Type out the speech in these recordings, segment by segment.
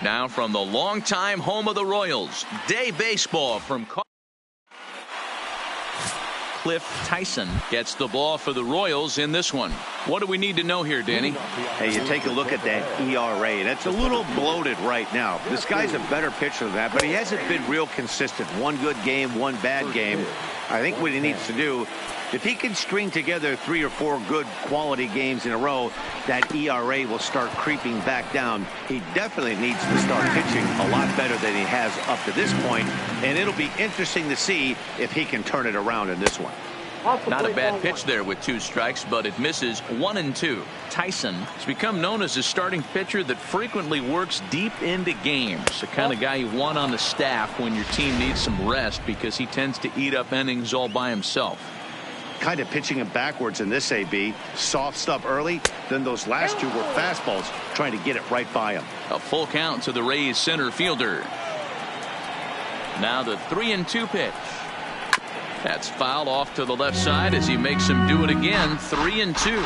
Now from the longtime home of the Royals, Day Baseball from Cliff Tyson gets the ball for the Royals in this one. What do we need to know here, Danny? Hey, you take a look at that ERA. That's a little bloated right now. This guy's a better pitcher than that, but he hasn't been real consistent. One good game, one bad game. I think what he needs to do, if he can string together 3 or 4 good quality games in a row, that ERA will start creeping back down. He definitely needs to start pitching a lot better than he has up to this point, and it'll be interesting to see if he can turn it around in this one. Not a bad pitch there with 2 strikes, but it misses 1-2. Tyson has become known as a starting pitcher that frequently works deep into games. The kind of guy you want on the staff when your team needs some rest because he tends to eat up innings all by himself. Kind of pitching him backwards in this AB. Soft stuff early, then those last 2 were fastballs, trying to get it right by him. A full count to the Rays center fielder. Now the 3-2 pitch. That's fouled off to the left side as he makes him do it again. 3-2.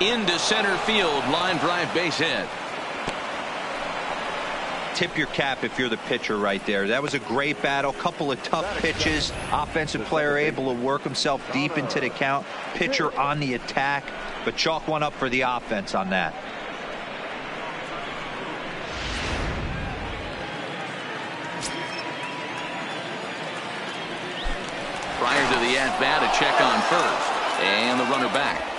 Into center field, line drive, base hit. Tip your cap if you're the pitcher right there. That was a great battle. Couple of tough pitches. Offensive player able to work himself deep into the count. Pitcher on the attack, but chalk one up for the offense on that. Prior to the at-bat, a check on first. And the runner back.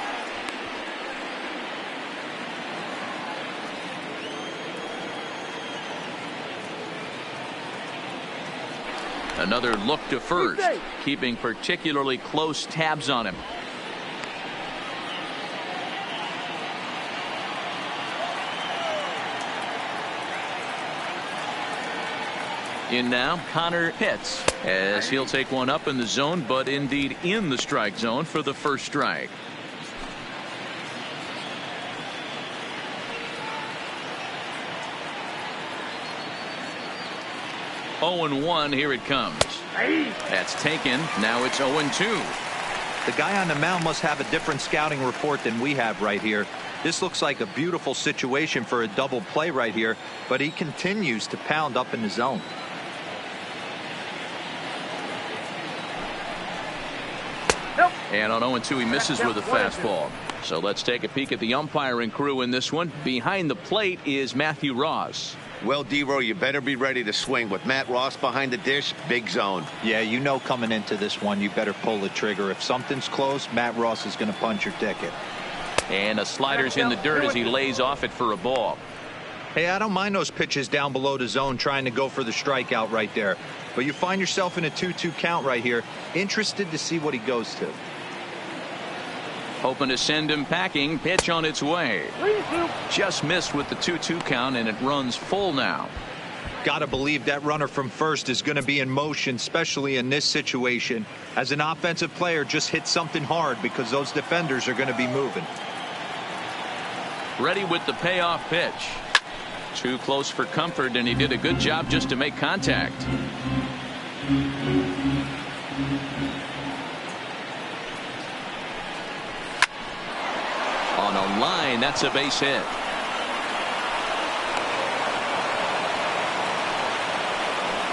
Another look to first, keeping particularly close tabs on him. In now, Connor Pitts, as he'll take one up in the zone, but indeed in the strike zone for the first strike. (0-1), here it comes. That's taken. Now it's 0-2. The guy on the mound must have a different scouting report than we have right here. This looks like a beautiful situation for a double play right here, but he continues to pound up in the zone. And on 0-2, he misses with a fastball. So let's take a peek at the umpiring crew in this one. Behind the plate is Matthew Ross. Well, D-Row, you better be ready to swing. With Matt Ross behind the dish, big zone. Yeah, you know coming into this one, you better pull the trigger. If something's close, Matt Ross is going to punch your ticket. And a slider's in the dirt as he lays off it for a ball. Hey, I don't mind those pitches down below the zone trying to go for the strikeout right there. But you find yourself in a 2-2 count right here. Interested to see what he goes to. Hoping to send him packing. Pitch on its way. Just missed with the 2-2 count, and it runs full now. Got to believe that runner from first is going to be in motion, especially in this situation. As an offensive player, just hit something hard because those defenders are going to be moving. Ready with the payoff pitch. Too close for comfort, and he did a good job just to make contact. On a line, that's a base hit.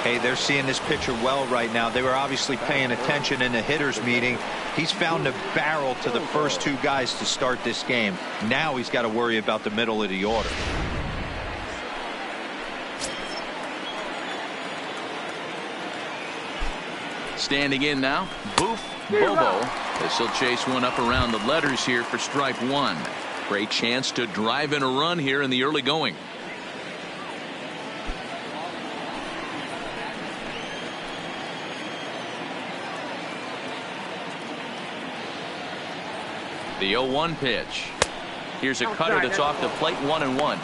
Hey, they're seeing this pitcher well right now. They were obviously paying attention in the hitters meeting. He's found a barrel to the first 2 guys to start this game. Now he's got to worry about the middle of the order. Standing in now, Boof Bobo. As he'll chase one up around the letters here for strike 1. Great chance to drive in a run here in the early going. The 0-1 pitch. Here's a cutter that's off the plate. 1-1.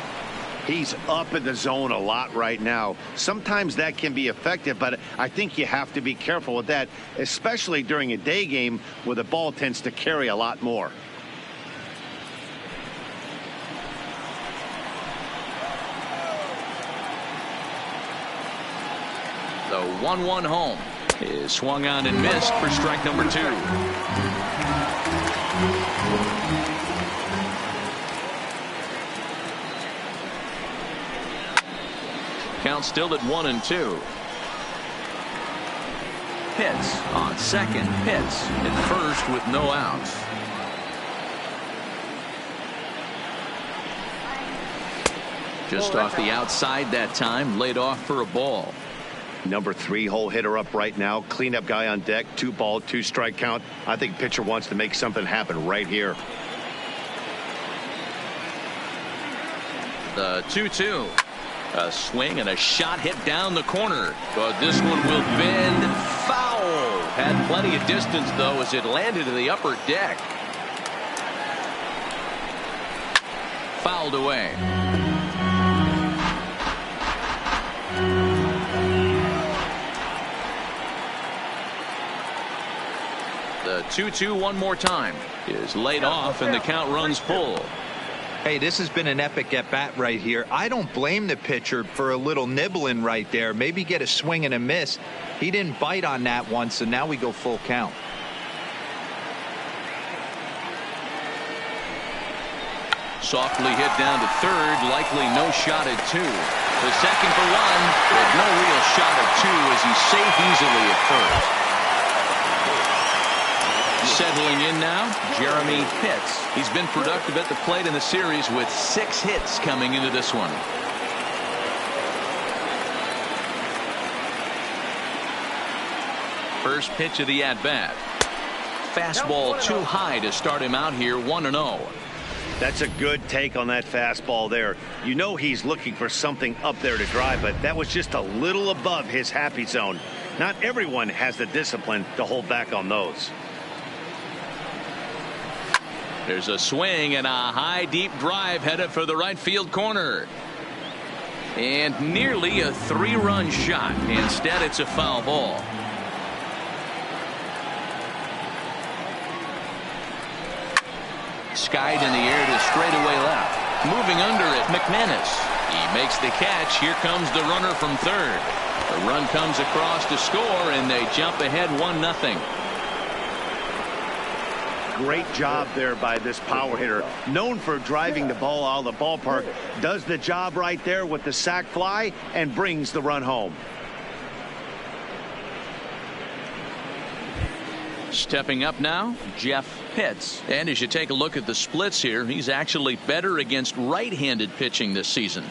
He's up in the zone a lot right now. Sometimes that can be effective, but I think you have to be careful with that, especially during a day game where the ball tends to carry a lot more. The 1-1 home. is swung on and missed for strike number 2. Count still at 1-2. Pitts on second. Pitts at first with no outs. Just off the outside that time, laid off for a ball. Number 3 hole hitter up right now. Cleanup guy on deck. 2-ball, 2-strike count. I think pitcher wants to make something happen right here. The 2-2. A swing and a shot hit down the corner. But this one will bend foul. Had plenty of distance, though, as it landed in the upper deck. Fouled away. The 2-2 one more time is laid off, and the count runs full. Hey, this has been an epic at-bat right here. I don't blame the pitcher for a little nibbling right there. Maybe get a swing and a miss. He didn't bite on that one, so now we go full count. Softly hit down to third, likely no shot at 2. The second for 1, but no real shot at 2 as he's safe easily at first. Settling in now, Jeremy Pitts. He's been productive at the plate in the series with 6 hits coming into this one. First pitch of the at-bat. Fastball too high to start him out here, 1-0. That's a good take on that fastball there. You know he's looking for something up there to drive, but that was just a little above his happy zone. Not everyone has the discipline to hold back on those. There's a swing and a high deep drive headed for the right field corner. And nearly a 3-run shot. Instead, it's a foul ball. Skied in the air to straightaway left. Moving under it, McManus. He makes the catch. Here comes the runner from third. The run comes across to score, and they jump ahead 1-0. Great job there by this power hitter, known for driving the ball out of the ballpark. Does the job right there with the sac fly and brings the run home. Stepping up now, Jeff Pitts. And as you take a look at the splits here, he's actually better against right-handed pitching this season.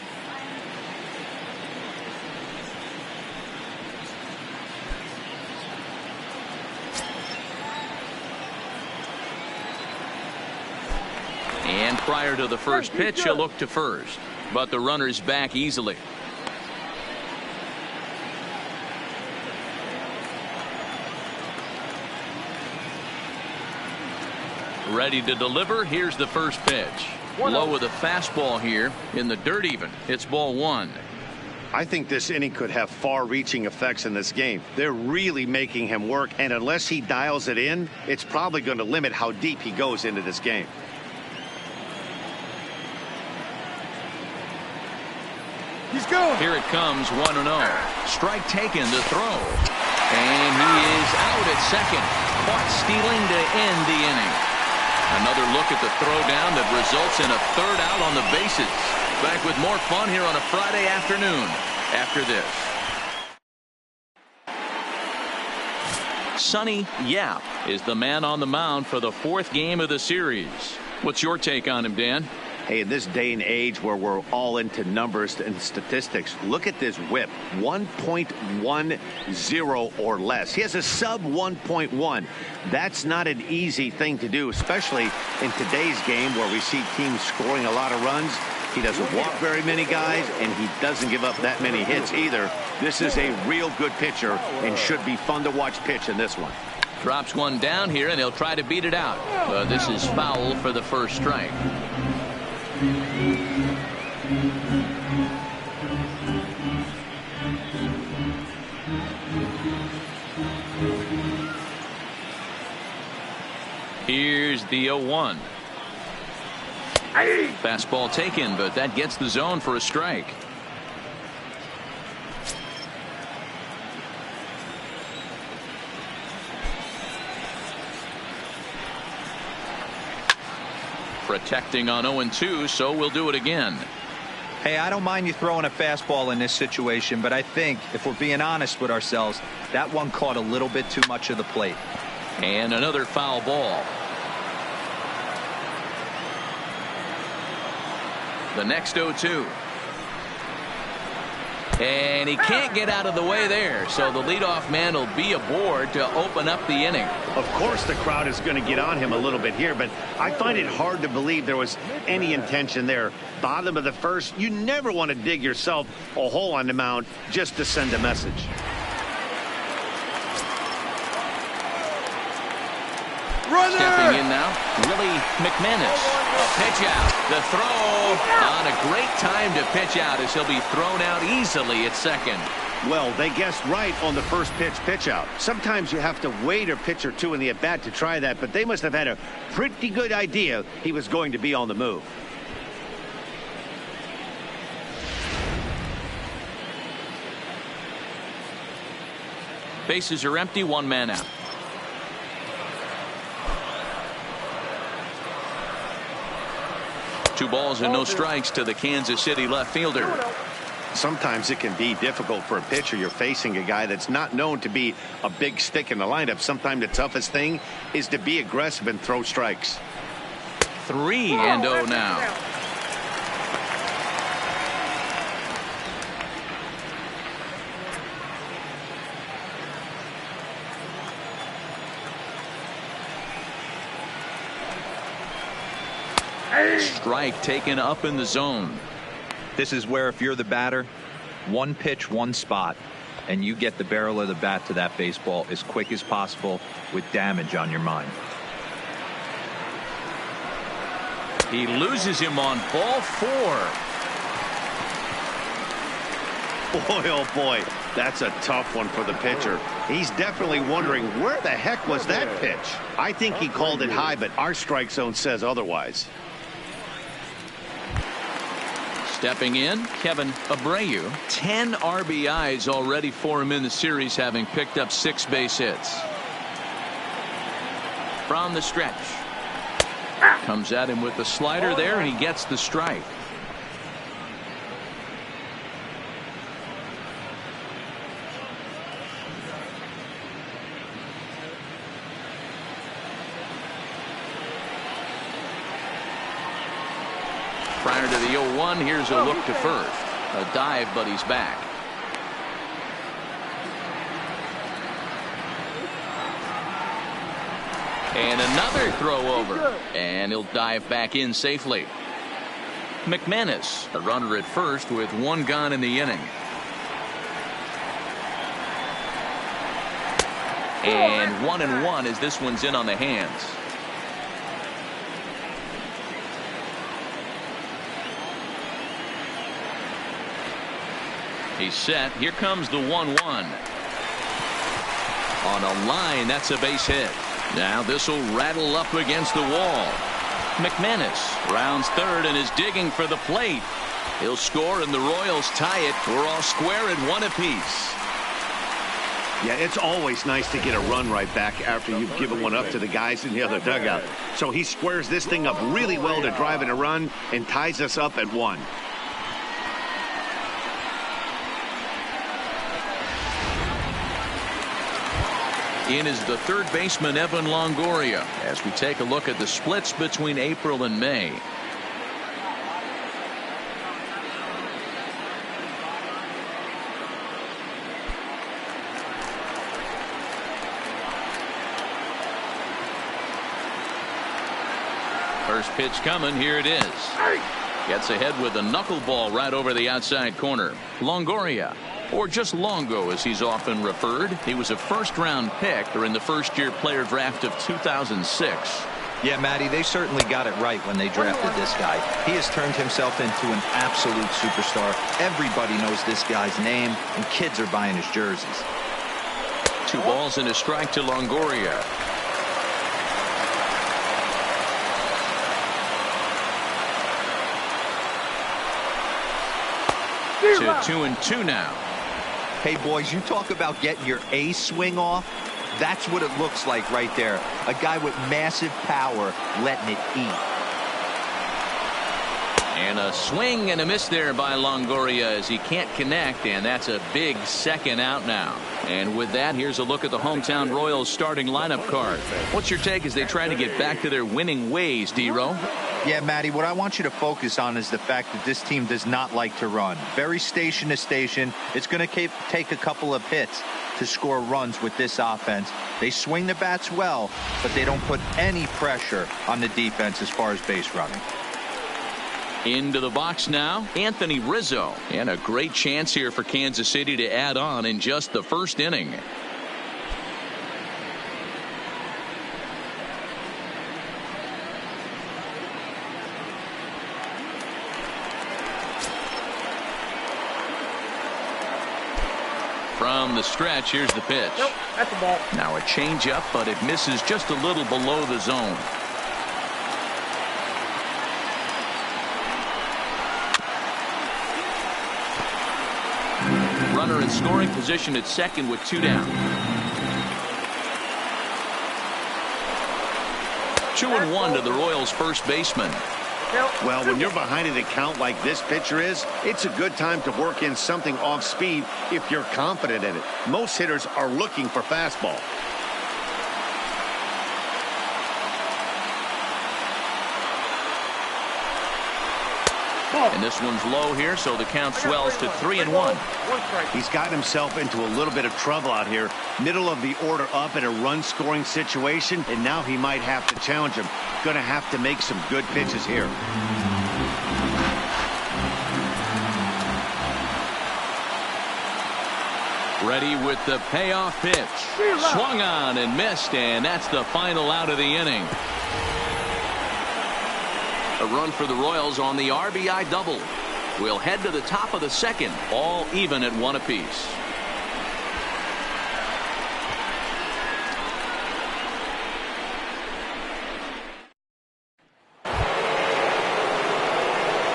And prior to the first pitch, he'll look to first. But the runner's back easily. Ready to deliver. Here's the first pitch. Low with a fastball here in the dirt even. It's ball 1. I think this inning could have far-reaching effects in this game. They're really making him work, and unless he dials it in, it's probably going to limit how deep he goes into this game. He's going. Here it comes, 1-0. Strike taken to throw. And he is out at second. Caught stealing to end the inning. Another look at the throwdown that results in a third out on the bases. Back with more fun here on a Friday afternoon after this. Sonny Yap is the man on the mound for the 4th game of the series. What's your take on him, Dan? Hey, in this day and age where we're all into numbers and statistics, look at this whip, 1.10 or less. He has a sub 1.1. That's not an easy thing to do, especially in today's game where we see teams scoring a lot of runs. He doesn't walk very many guys, and he doesn't give up that many hits either. This is a real good pitcher and should be fun to watch pitch in this one. Drops one down here, and he'll try to beat it out. This is foul for the first strike. Here's the 0-1. Fastball taken, but that gets the zone for a strike. Protecting on 0-2, so we'll do it again. Hey, I don't mind you throwing a fastball in this situation, but I think if we're being honest with ourselves, that one caught a little bit too much of the plate. And another foul ball. The next 0-2. And he can't get out of the way there, so the leadoff man will be aboard to open up the inning. Of course the crowd is going to get on him a little bit here, but I find it hard to believe there was any intention there. Bottom of the first, you never want to dig yourself a hole on the mound just to send a message. Runner! Stepping in now, Willie McManus. A pitch out. The throw on a great time to pitch out as he'll be thrown out easily at second. Well, they guessed right on the first pitch out. Sometimes you have to wait a pitch or two in the at-bat to try that, but they must have had a pretty good idea he was going to be on the move. Bases are empty, one man out. Two balls and no strikes to the Kansas City left fielder. Sometimes it can be difficult for a pitcher. You're facing a guy that's not known to be a big stick in the lineup. Sometimes the toughest thing is to be aggressive and throw strikes. 3-0 now. Strike taken up in the zone. This is where if you're the batter, one pitch, one spot, and you get the barrel of the bat to that baseball as quick as possible with damage on your mind. He loses him on ball 4. Boy, oh boy, that's a tough one for the pitcher. He's definitely wondering where the heck was that pitch. I think he called it high, but our strike zone says otherwise. Stepping in, Kevin Abreu. 10 RBIs already for him in the series, having picked up 6 base hits. From the stretch. Comes at him with the slider there, and he gets the strike. Prior to the 0-1, here's a look to first. A dive, but he's back. And another throw over. And he'll dive back in safely. McManus, a runner at first with 1 gone in the inning. And 1-1 as this one's in on the hands. He's set. Here comes the 1-1. On a line, that's a base hit. Now this will rattle up against the wall. McManus rounds third and is digging for the plate. He'll score and the Royals tie it. We're all square at 1 apiece. Yeah, it's always nice to get a run right back after you've given one up to the guys in the other dugout. So he squares this thing up really well to drive in a run and ties us up at 1. In is the third baseman, Evan Longoria, as we take a look at the splits between April and May. First pitch coming. Here it is. Gets ahead with a knuckleball right over the outside corner. Longoria, or just Longo as he's often referred. He was a first-round pick during the first-year player draft of 2006. Yeah, Matty, they certainly got it right when they drafted this guy. He has turned himself into an absolute superstar. Everybody knows this guy's name, and kids are buying his jerseys. 2 balls and a strike to Longoria. To 2-2 now. Hey, boys, you talk about getting your A swing off. That's what it looks like right there. A guy with massive power letting it eat. And a swing and a miss there by Longoria as he can't connect, and that's a big second out now. And with that, here's a look at the hometown Royals starting lineup card. What's your take as they try to get back to their winning ways, D-Row? Yeah, Matty, what I want you to focus on is the fact that this team does not like to run. Very station to station. It's going to take a couple of hits to score runs with this offense. They swing the bats well, but they don't put any pressure on the defense as far as base running. Into the box now, Anthony Rizzo. And a great chance here for Kansas City to add on in just the first inning. From the stretch, here's the pitch. Nope, that's the ball. Now a changeup, but it misses just a little below the zone. Runner in scoring position at second with 2 down. 2-1 to the Royals' first baseman. Well, when you're behind an account like this pitcher is, it's a good time to work in something off speed if you're confident in it. Most hitters are looking for fastball. And this one's low here, so the count swells to 3-1. He's gotten himself into a little bit of trouble out here. Middle of the order up in a run-scoring situation, and now he might have to challenge him. Going to have to make some good pitches here. Ready with the payoff pitch. Swung on and missed, and that's the final out of the inning. A run for the Royals on the RBI double. We'll head to the top of the second, all even at 1 apiece.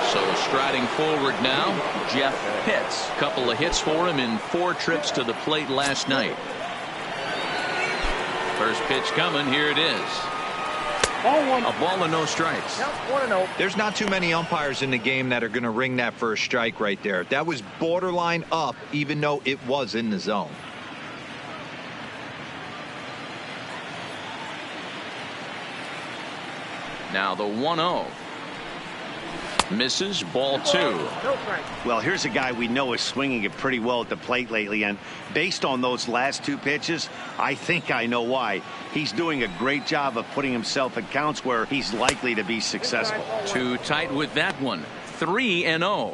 So striding forward now, Jeff Pitts. Couple of hits for him in 4 trips to the plate last night. First pitch coming, here it is. A ball and no strikes. There's not too many umpires in the game that are going to ring that for a strike right there. That was borderline up, even though it was in the zone. Now the 1-0. Misses, ball 2. Well, here's a guy we know is swinging it pretty well at the plate lately, and based on those last 2 pitches, I think I know why. He's doing a great job of putting himself in counts where he's likely to be successful. Too tight with that one. 3-0.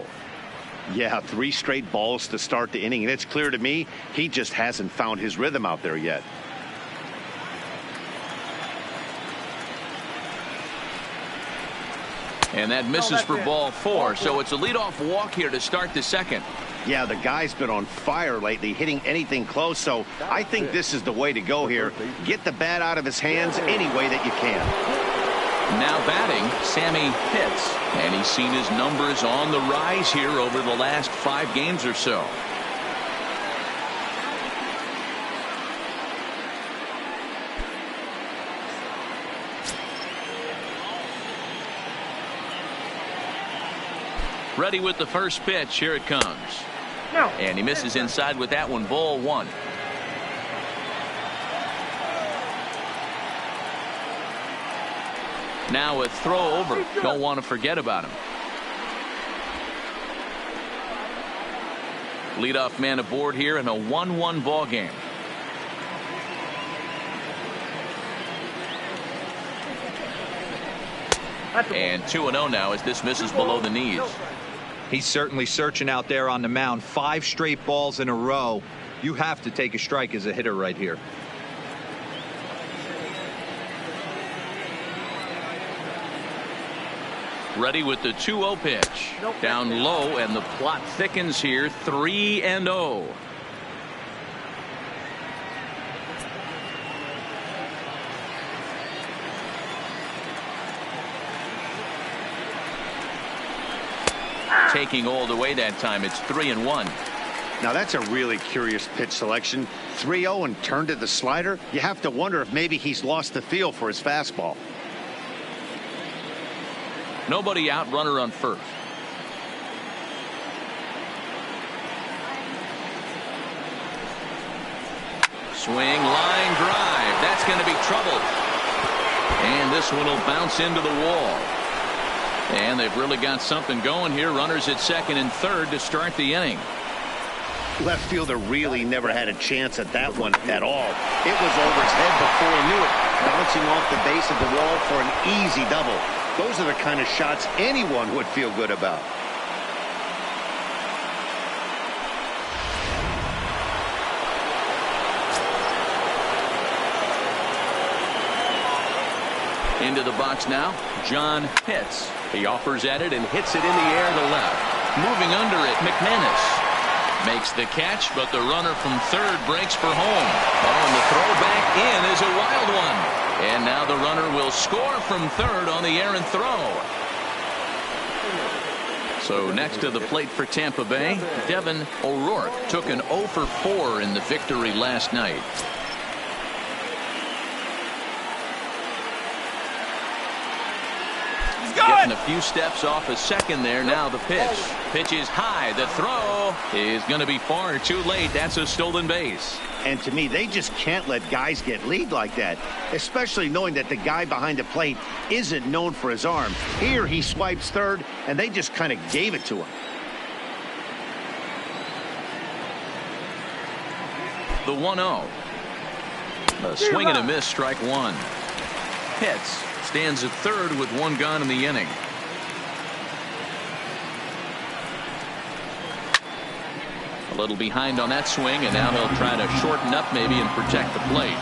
Yeah, 3 straight balls to start the inning, and it's clear to me he just hasn't found his rhythm out there yet. And that misses for ball 4, so it's a leadoff walk here to start the second. Yeah, the guy's been on fire lately, hitting anything close, so I think this is the way to go here. Get the bat out of his hands any way that you can. Now batting, Sammy Pitts, and he's seen his numbers on the rise here over the last 5 games or so. Ready with the first pitch. Here it comes. And he misses inside with that one. Ball 1. Now a throw over. Don't want to forget about him. Leadoff man aboard here in a 1-1 ball game. And 2-0 now as this misses below the knees. He's certainly searching out there on the mound. 5 straight balls in a row. You have to take a strike as a hitter right here. Ready with the 2-0 pitch. Down low, and the plot thickens here. 3-0. Taking all the way that time. It's 3-1. Now that's a really curious pitch selection. 3-0 and turned to the slider. You have to wonder if maybe he's lost the feel for his fastball. Nobody out, runner on first. Swing, line drive. That's going to be trouble. And this one will bounce into the wall. And they've really got something going here. Runners at second and third to start the inning. Left fielder really never had a chance at that one at all. It was over his head before he knew it, bouncing off the base of the wall for an easy double. Those are the kind of shots anyone would feel good about. Into the box now, John Pitts. He offers at it and hits it in the air to left. Moving under it, McManus makes the catch, but the runner from third breaks for home. Oh, and the throw back in is a wild one. And now the runner will score from third on the errant throw. So next to the plate for Tampa Bay, Devin O'Rourke took an 0 for 4 in the victory last night. Getting a few steps off a second there. Now the pitch. Pitch is high. The throw is going to be far too late. That's a stolen base. And to me, they just can't let guys get lead like that, especially knowing that the guy behind the plate isn't known for his arm. Here he swipes third, and they just kind of gave it to him. The 1-0. A swing and a miss, strike one. Pitts stands at third with one gone in the inning. A little behind on that swing, and now he'll try to shorten up maybe and protect the plate.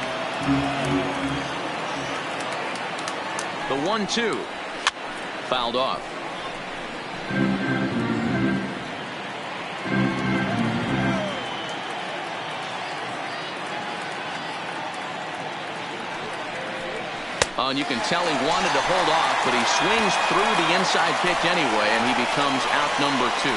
The 1-2 fouled off. And you can tell he wanted to hold off, but he swings through the inside pitch anyway, and he becomes out number 2.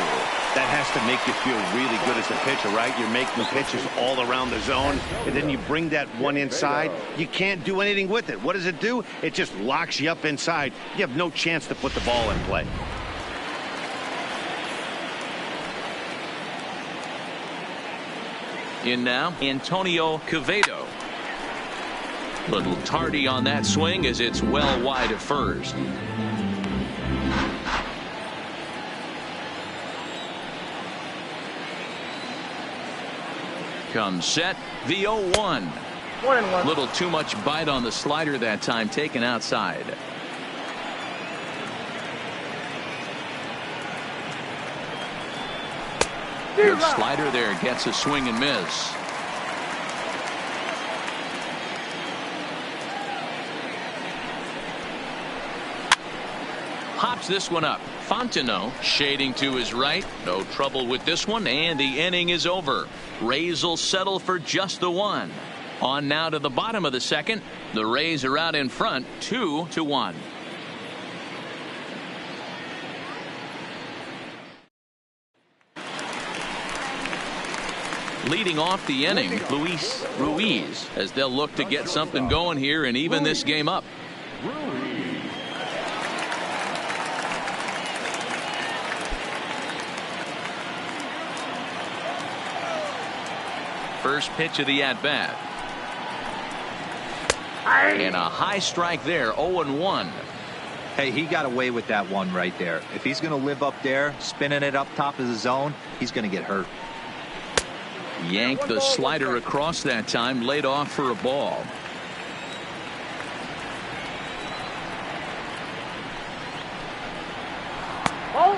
That has to make you feel really good as a pitcher, right? You're making pitches all around the zone, and then you bring that one inside. You can't do anything with it. What does it do? It just locks you up inside. You have no chance to put the ball in play. In now, Antonio Quevedo. Little tardy on that swing as it's well wide of first. Comes set, the 0-1. 1-1. Little too much bite on the slider that time, taken outside. Good slider there, gets a swing and miss. Pops this one up. Fontenot shading to his right. No trouble with this one, and the inning is over. Rays will settle for just the one. On now to the bottom of the second. The Rays are out in front, 2-1. Leading off the inning, Luis Ruiz, as they'll look to get something going here and even this game up. First pitch of the at-bat. And a high strike there, 0-1. Hey, he got away with that one right there. If he's going to live up there, spinning it up top of the zone, he's going to get hurt. Yanked the slider across that time, laid off for a ball.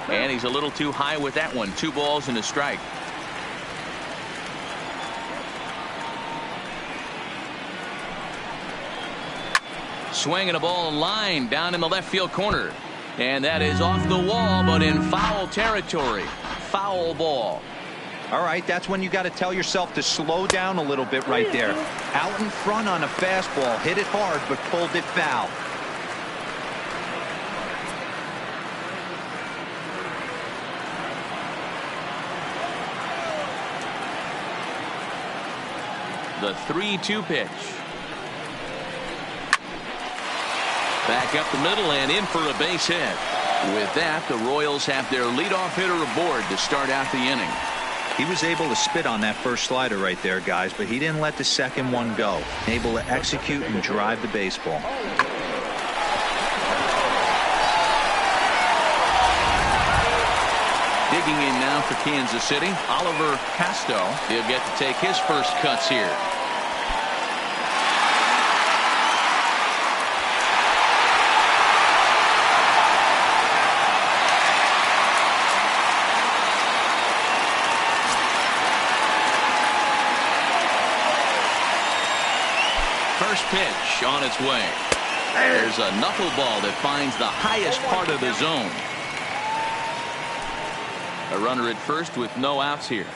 And he's a little too high with that one. 2 balls and a strike. Swinging a ball line down in the left field corner. And that is off the wall, but in foul territory. Foul ball. All right, that's when you got to tell yourself to slow down a little bit right there. Out in front on a fastball, hit it hard, but pulled it foul. The 3-2 pitch. Back up the middle and in for a base hit. With that, the Royals have their leadoff hitter aboard to start out the inning. He was able to spit on that first slider right there, guys, but he didn't let the second one go. Able to execute and drive the baseball. Digging in now for Kansas City, Oliver Casto. He'll get to take his first cuts here. First pitch on its way. There's a knuckleball that finds the highest part of the zone. A runner at first with no outs here.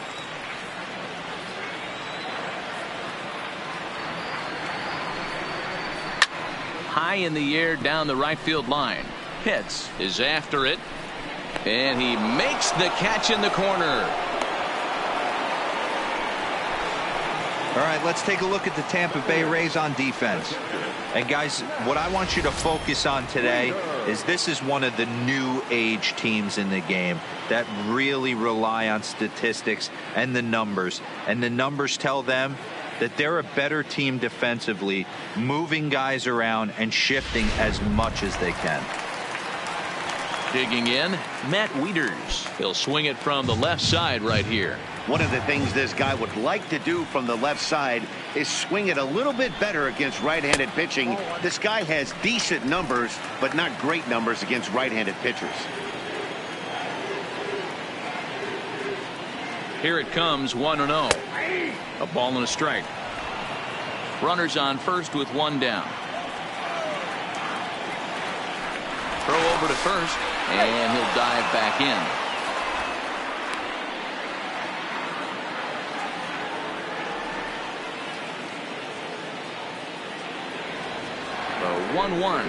High in the air down the right field line. Pitts is after it. And he makes the catch in the corner. All right, let's take a look at the Tampa Bay Rays on defense. And guys, what I want you to focus on today is this is one of the new age teams in the game that really rely on statistics and the numbers. And the numbers tell them that they're a better team defensively, moving guys around and shifting as much as they can. Digging in, Matt Wieters. He'll swing it from the left side right here. One of the things this guy would like to do from the left side is swing it a little bit better against right-handed pitching. This guy has decent numbers, but not great numbers against right-handed pitchers. Here it comes, 1-0. A ball and a strike. Runners on first with one down. Throw over to first, and he'll dive back in. The 1-1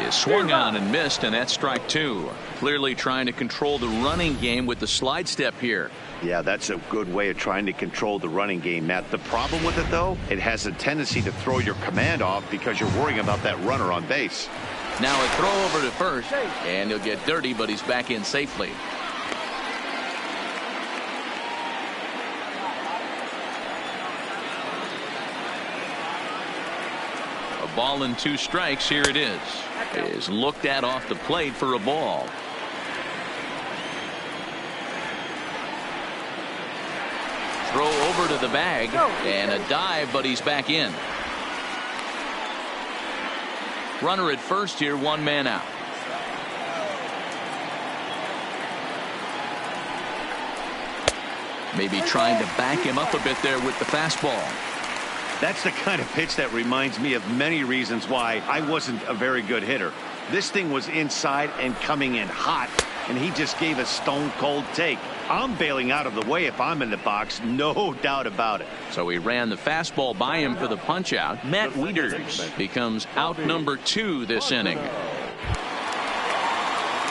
is swung on and missed, and that's strike two. Clearly trying to control the running game with the slide step here. Yeah, that's a good way of trying to control the running game, Matt. The problem with it, though, it has a tendency to throw your command off because you're worrying about that runner on base. Now a throw over to first, and he'll get dirty, but he's back in safely. A ball and two strikes. Here it is. It is looked at off the plate for a ball. Throw over to the bag, and a dive, but he's back in. Runner at first here, one man out. Maybe trying to back him up a bit there with the fastball. That's the kind of pitch that reminds me of many reasons why I wasn't a very good hitter. This thing was inside and coming in hot, and he just gave a stone cold take. I'm bailing out of the way if I'm in the box, no doubt about it. So he ran the fastball by him for the punch out. Matt Wieters becomes out number 2 this inning.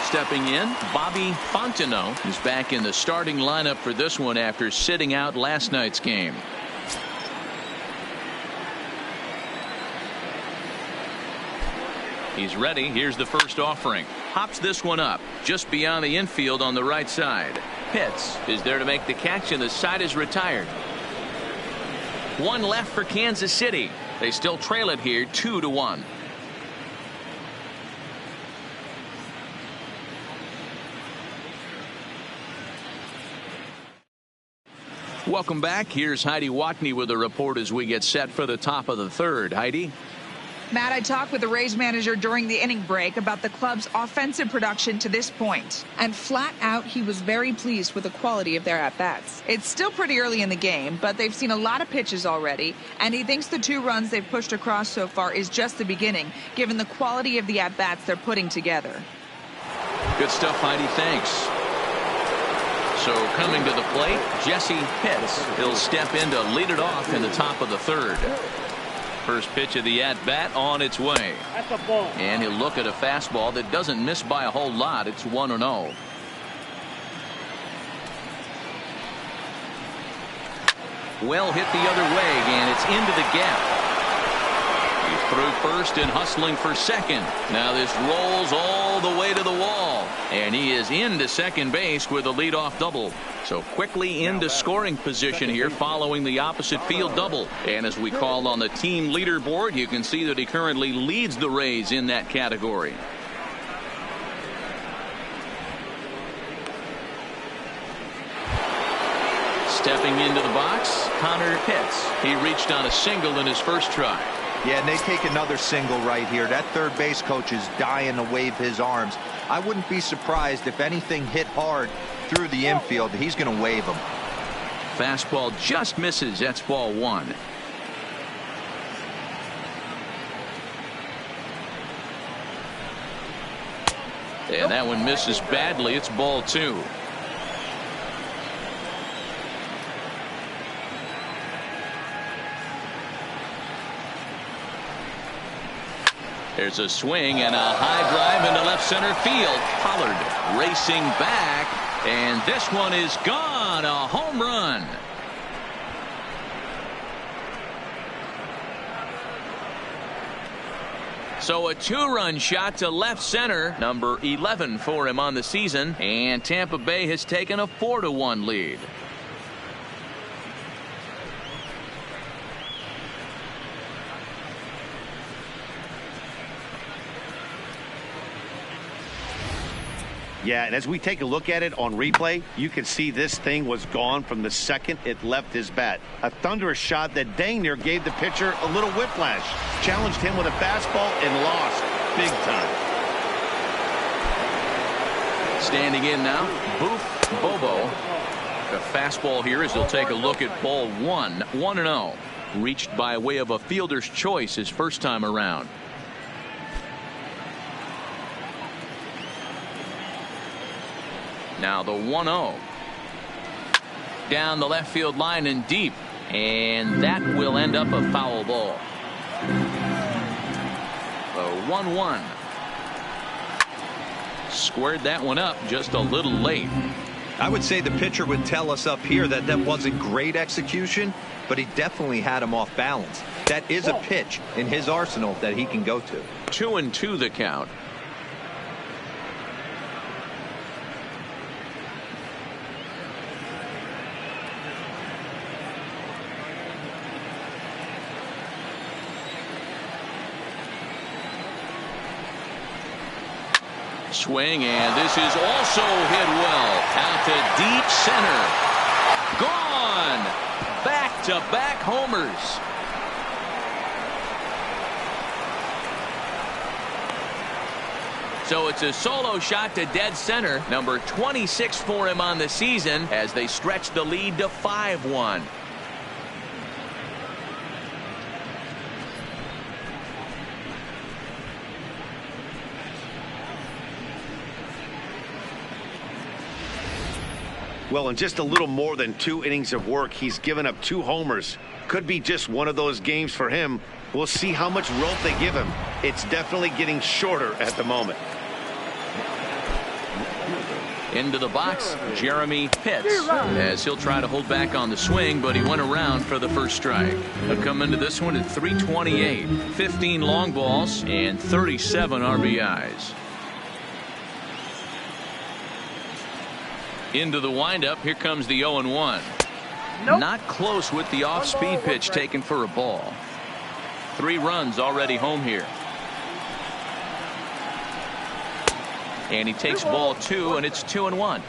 Stepping in, Bobby Fontenot, who's back in the starting lineup for this one after sitting out last night's game. He's ready. Here's the first offering. Hops this one up just beyond the infield on the right side. Pitts is there to make the catch, and the side is retired. One left for Kansas City. They still trail it here 2-1. Welcome back. Here's Heidi Watney with a report as we get set for the top of the third. Heidi. Matt, I talked with the Rays manager during the inning break about the club's offensive production to this point. And flat out, he was very pleased with the quality of their at-bats. It's still pretty early in the game, but they've seen a lot of pitches already. And he thinks the 2 runs they've pushed across so far is just the beginning, given the quality of the at-bats they're putting together. Good stuff, Heidi. Thanks. So coming to the plate, Jesse Pitts. He'll step in to lead it off in the top of the third. First pitch of the at-bat on its way. And he'll look at a fastball that doesn't miss by a whole lot. It's 1-0. Well hit the other way, and it's into the gap. He's through first and hustling for second. Now this rolls all the way to the wall. And And he is into second base with a leadoff double. So quickly into scoring position here following the opposite field double. And as we call on the team leaderboard, you can see that he currently leads the Rays in that category. Stepping into the box, Connor Pitts. He reached on a single in his first try. Yeah, and they take another single right here. That third base coach is dying to wave his arms. I wouldn't be surprised if anything hit hard through the infield. He's going to wave them. Fastball just misses. That's ball one. And that one misses badly. It's ball two. There's a swing and a high drive into left center field. Pollard racing back, and this one is gone. A home run. So a two-run shot to left center, number 11 for him on the season, and Tampa Bay has taken a 4-1 lead. Yeah, and as we take a look at it on replay, you can see this thing was gone from the second it left his bat. A thunderous shot that dang near gave the pitcher a little whiplash. Challenged him with a fastball and lost big time. Standing in now, Boof Bobo. A fastball here as they'll take a look at ball one. 1-0. Reached by way of a fielder's choice his first time around. Now the 1-0. Down the left field line and deep. And that will end up a foul ball. The 1-1. Squared that one up just a little late. I would say the pitcher would tell us up here that that wasn't great execution, but he definitely had him off balance. That is a pitch in his arsenal that he can go to. 2-2 the count. Swing, and this is also hit well out to deep center. Gone. Back-to-back homers. So it's a solo shot to dead center, number 26 for him on the season, as they stretch the lead to 5-1. Well, in just a little more than 2 innings of work, he's given up 2 homers. Could be just one of those games for him. We'll see how much rope they give him. It's definitely getting shorter at the moment. Into the box, Jeremy Pitts, as he'll try to hold back on the swing, but he went around for the first strike. He'll come into this one at 328, 15 long balls, and 37 RBIs. Into the windup, here comes the 0-1. Nope. Not close with the off-speed pitch taken for a ball. 3 runs already home here. And he takes ball 2, and it's 2-1.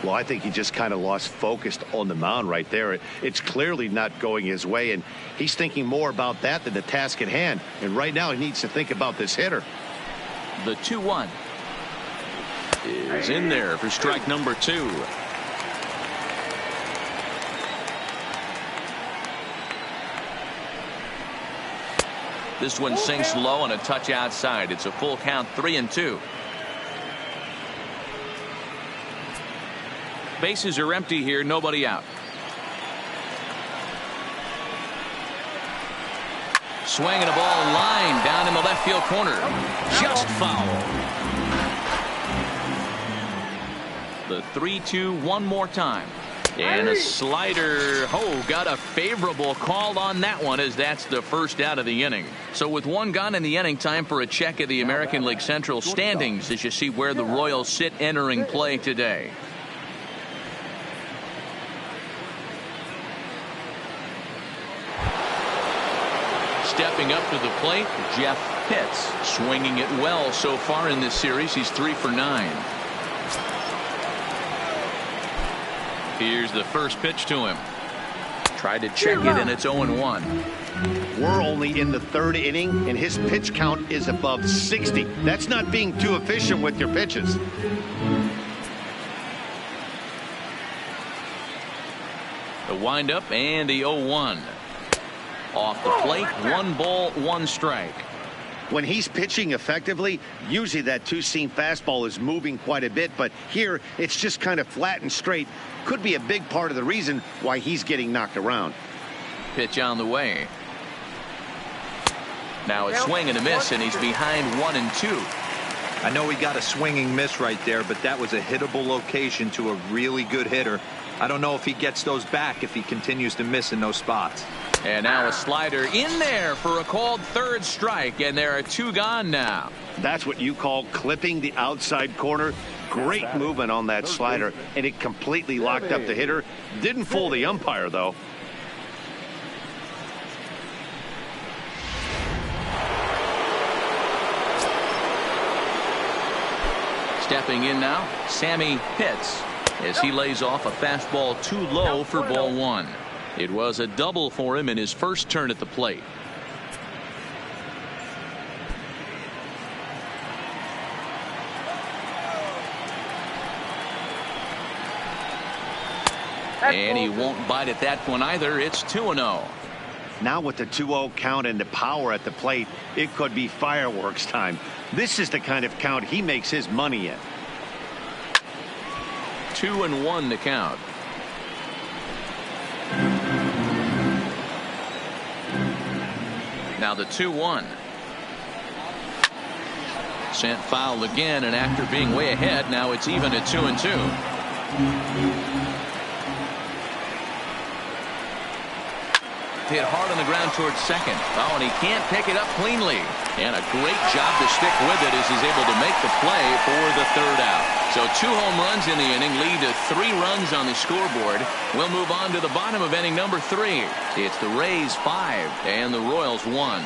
Well, I think he just kind of lost focus on the mound right there. It's clearly not going his way, and he's thinking more about that than the task at hand. And right now he needs to think about this hitter. The 2-1 is in there for strike number 2. This one sinks low on a touch outside. It's a full count, 3-2. Bases are empty here, nobody out. Swinging a ball line down in the left field corner. Just foul. The 3-2 one more time. And a slider. Oh, got a favorable call on that one, as that's the first out of the inning. So with one gone in the inning, time for a check of the American League Central standings as you see where the Royals sit entering play today. Stepping up to the plate, Jeff Pitts, swinging it well so far in this series. He's 3 for 9. Here's the first pitch to him. Tried to check it, and it's 0-1. We're only in the third inning, and his pitch count is above 60. That's not being too efficient with your pitches. The windup and the 0-1. Off the plate, 1 ball, 1 strike. When he's pitching effectively, usually that two-seam fastball is moving quite a bit, but here it's just kind of flat and straight. Could be a big part of the reason why he's getting knocked around. Pitch on the way. Now a swing and a miss, and he's behind 1-2. I know he got a swinging miss right there, but that was a hittable location to a really good hitter. I don't know if he gets those back if he continues to miss in those spots. And now a slider in there for a called third strike, and there are 2 gone now. That's what you call clipping the outside corner. Great movement on that slider, and it completely locked up the hitter. Didn't fool the umpire, though. Stepping in now, Sammy Pitts, as he lays off a fastball too low for ball 1. It was a double for him in his first turn at the plate. And he won't bite at that one either. It's 2-0. Now with the 2-0 count and the power at the plate, it could be fireworks time. This is the kind of count he makes his money in. 2-1 to count. Now the 2-1. Sent foul again, and after being way ahead, now it's even at 2-2. Hit hard on the ground towards second. Oh, and he can't pick it up cleanly. And a great job to stick with it as he's able to make the play for the third out. So 2 home runs in the inning lead to 3 runs on the scoreboard. We'll move on to the bottom of inning number 3. It's the Rays 5 and the Royals 1.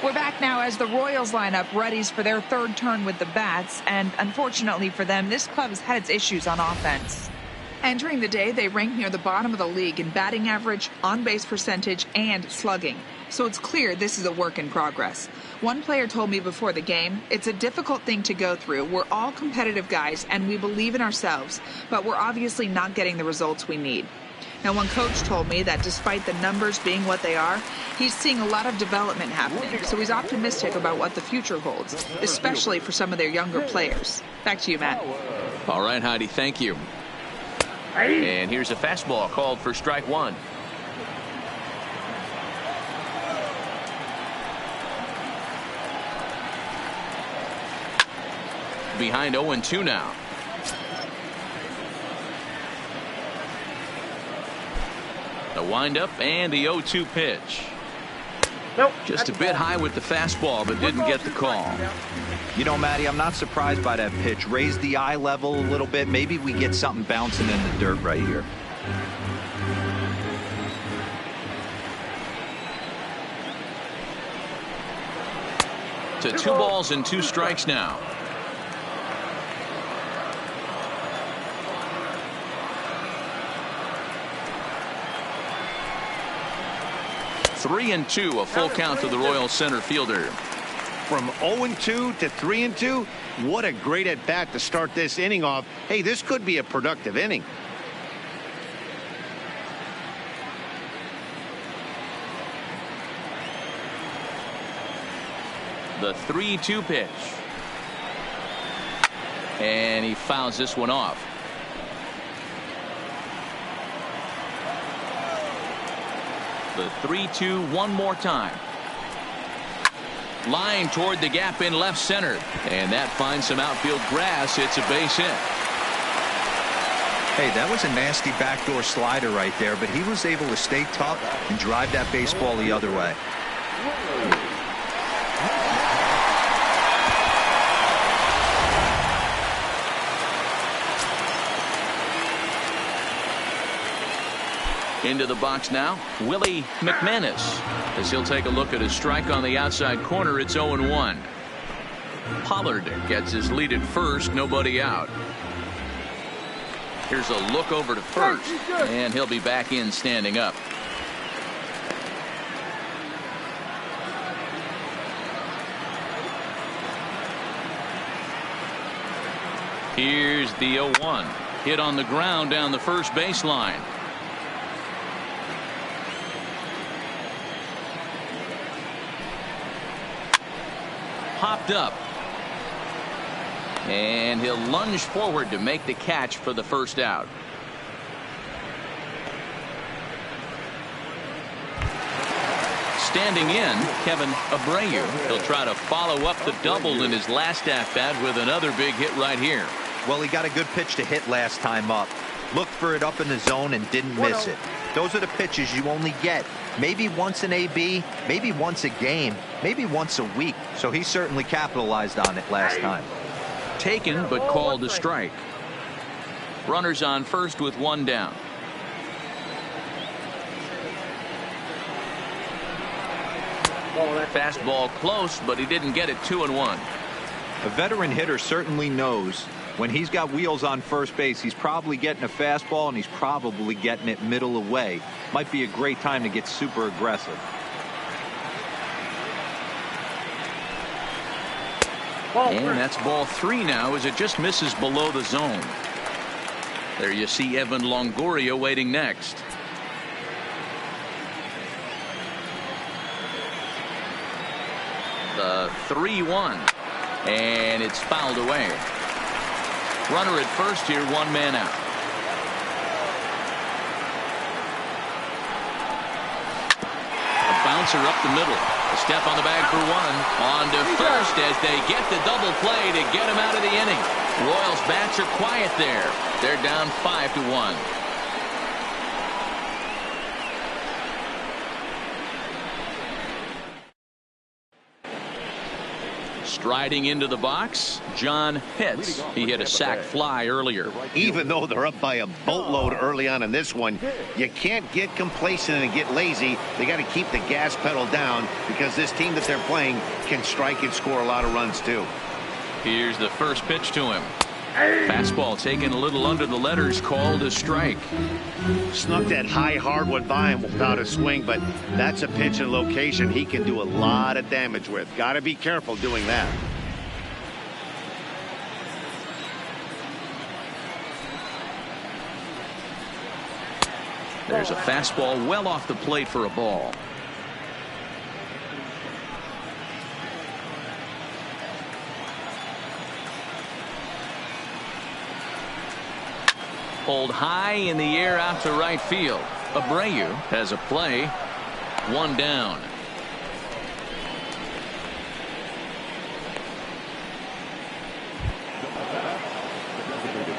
We're back now as the Royals lineup readies for their third turn with the bats, and unfortunately for them, this club has had its issues on offense. Entering the day, they rank near the bottom of the league in batting average, on-base percentage, and slugging. So it's clear this is a work in progress. One player told me before the game, it's a difficult thing to go through. We're all competitive guys, and we believe in ourselves, but we're obviously not getting the results we need. Now, one coach told me that despite the numbers being what they are, he's seeing a lot of development happening, so he's optimistic about what the future holds, especially for some of their younger players. Back to you, Matt. All right, Heidi, thank you. And here's a fastball called for strike 1. Behind 0-2 now. The windup and the 0-2 pitch. Nope. Just a bit high with the fastball, but didn't get the call. You know, Matty, I'm not surprised by that pitch. Raise the eye level a little bit. Maybe we get something bouncing in the dirt right here. To 2 balls and 2 strikes now. Three and 2, a full count to the Royals center fielder. From 0-2 to 3-2, what a great at bat to start this inning off. Hey, this could be a productive inning. The 3-2 pitch. And he fouls this one off. The 3-2 one more time. Line toward the gap in left center. And that finds some outfield grass. It's a base hit. Hey, that was a nasty backdoor slider right there, but he was able to stay tough and drive that baseball the other way. Into the box now, Willie McManus, as he'll take a look at his strike on the outside corner. It's 0-1. Pollard gets his lead at first, nobody out. Here's a look over to first, and he'll be back in standing up. Here's the 0-1. Hit on the ground down the first baseline. Popped up. And he'll lunge forward to make the catch for the first out. Standing in, Kevin Abreu. He'll try to follow up the double in his last at-bat with another big hit right here. Well, he got a good pitch to hit last time up. Looked for it up in the zone and didn't miss it. Those are the pitches you only get maybe once an AB, maybe once a game, maybe once a week. So he certainly capitalized on it last time. Taken but called a strike. Runners on first with one down. Fastball close, but he didn't get it. 2-1. A veteran hitter certainly knows when he's got wheels on first base, he's probably getting a fastball and he's probably getting it middle away. Might be a great time to get super aggressive. And that's ball 3 now as it just misses below the zone. There you see Evan Longoria waiting next. The 3-1. And it's fouled away. Runner at first here, one man out. A bouncer up the middle. A step on the bag for one. On to first as they get the double play to get him out of the inning. Royals bats are quiet there. They're down 5-1. Striding into the box, John Pitts. He hit a sac fly earlier. Even though they're up by a boatload early on in this one, you can't get complacent and get lazy. They got to keep the gas pedal down because this team that they're playing can strike and score a lot of runs too. Here's the first pitch to him. Fastball taken a little under the letters, called a strike. Snuck that high hard one by him without a swing, but that's a pitch and location he can do a lot of damage with. Got to be careful doing that. There's a fastball well off the plate for a ball. Pulled high in the air out to right field. Abreu has a play. One down.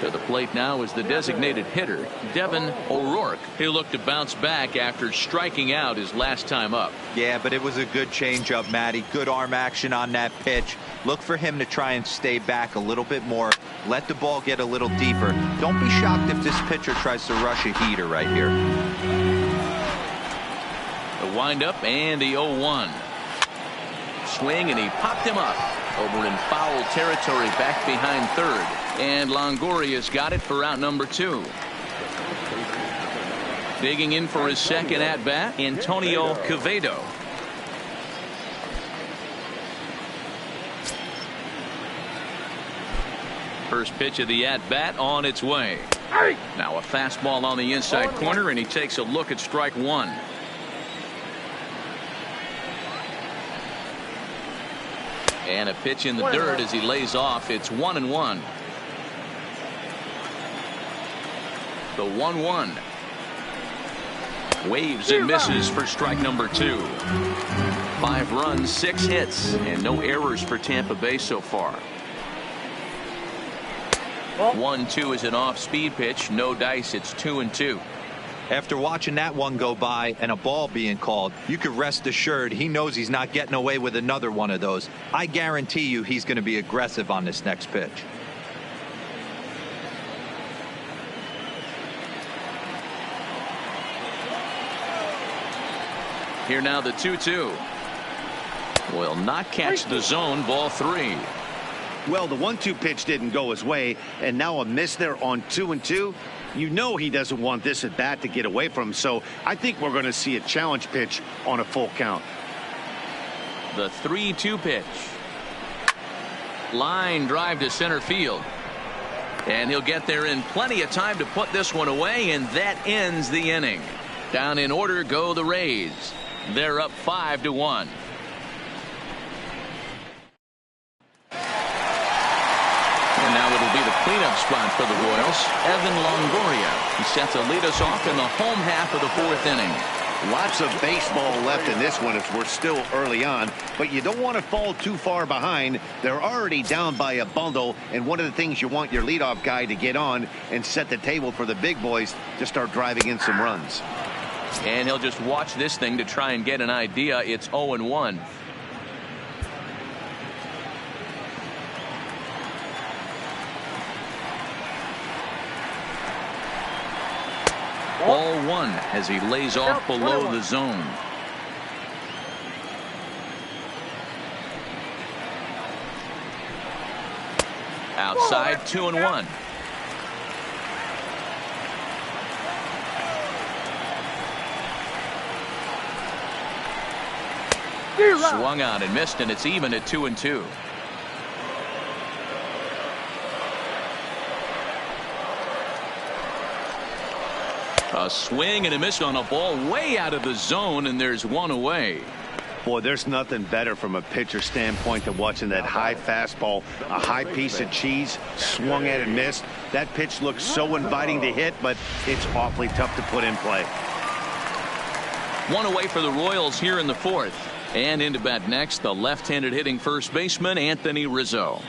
To the plate now is the designated hitter, Devin O'Rourke. He'll look to bounce back after striking out his last time up. Yeah, but it was a good changeup, Matty. Good arm action on that pitch. Look for him to try and stay back a little bit more. Let the ball get a little deeper. Don't be shocked if this pitcher tries to rush a heater right here. The windup and the 0-1. Swing, and he popped him up over in foul territory back behind third. And Longoria's got it for out number 2. Digging in for his second at-bat, Antonio Quevedo. First pitch of the at-bat on its way. Now a fastball on the inside corner, and he takes a look at strike one. And a pitch in the dirt as he lays off. It's 1-1. The 1-1. Waves and misses for strike number 2. 5 runs, 6 hits, and no errors for Tampa Bay so far. 1-2 is an off-speed pitch. No dice. It's 2-2. After watching that one go by and a ball being called, you could rest assured he knows he's not getting away with another one of those. I guarantee you he's going to be aggressive on this next pitch. Here now the 2-2. Will not catch the zone. Ball 3. Well, the 1-2 pitch didn't go his way, and now a miss there on 2-2. You know he doesn't want this at bat to get away from him, so I think we're going to see a challenge pitch on a full count. The 3-2 pitch. Line drive to center field. And he'll get there in plenty of time to put this one away, and that ends the inning. Down in order go the Rays. They're up 5-1. And now it'll be the cleanup spot for the Royals. Evan Longoria. He set to lead us off in the home half of the 4th inning. Lots of baseball left in this one as we're still early on, but you don't want to fall too far behind. They're already down by a bundle, and one of the things you want your leadoff guy to get on and set the table for the big boys to start driving in some runs. And he'll just watch this thing to try and get an idea. It's 0-1. Ball 1 as he lays off below the zone. Outside 2-1. Swung on and missed, and it's even at 2-2. A swing and a miss on a ball way out of the zone, and there's one away. Boy, there's nothing better from a pitcher standpoint than watching that high fastball, a high piece of cheese, swung at and missed. That pitch looks so inviting to hit, but it's awfully tough to put in play. One away for the Royals here in the 4th. And into bat next, the left-handed hitting first baseman, Anthony Rizzo.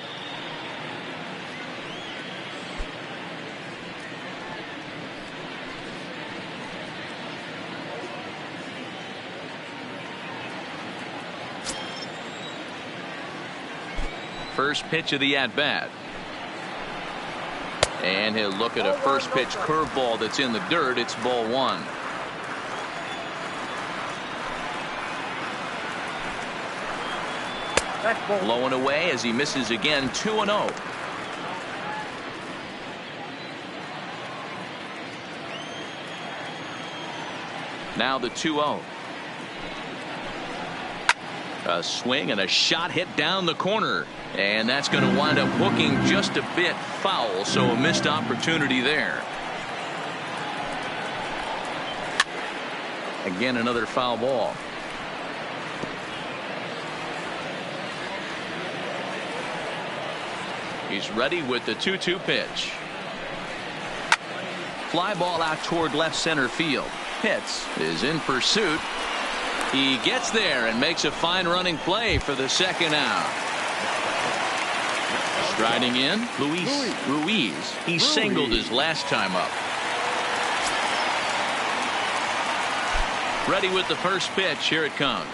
First pitch of the at-bat. And he'll look at a first pitch curveball that's in the dirt. It's ball 1. Low and away as he misses again. 2-0. Now the 2-0. A swing and a shot hit down the corner, and that's going to wind up hooking just a bit foul, so a missed opportunity there. Again, another foul ball. He's ready with the 2-2 pitch. Fly ball out toward left center field. Pitts is in pursuit. He gets there and makes a fine running play for the second out. Striding in, Luis Ruiz. He singled his last time up. Ready with the first pitch. Here it comes.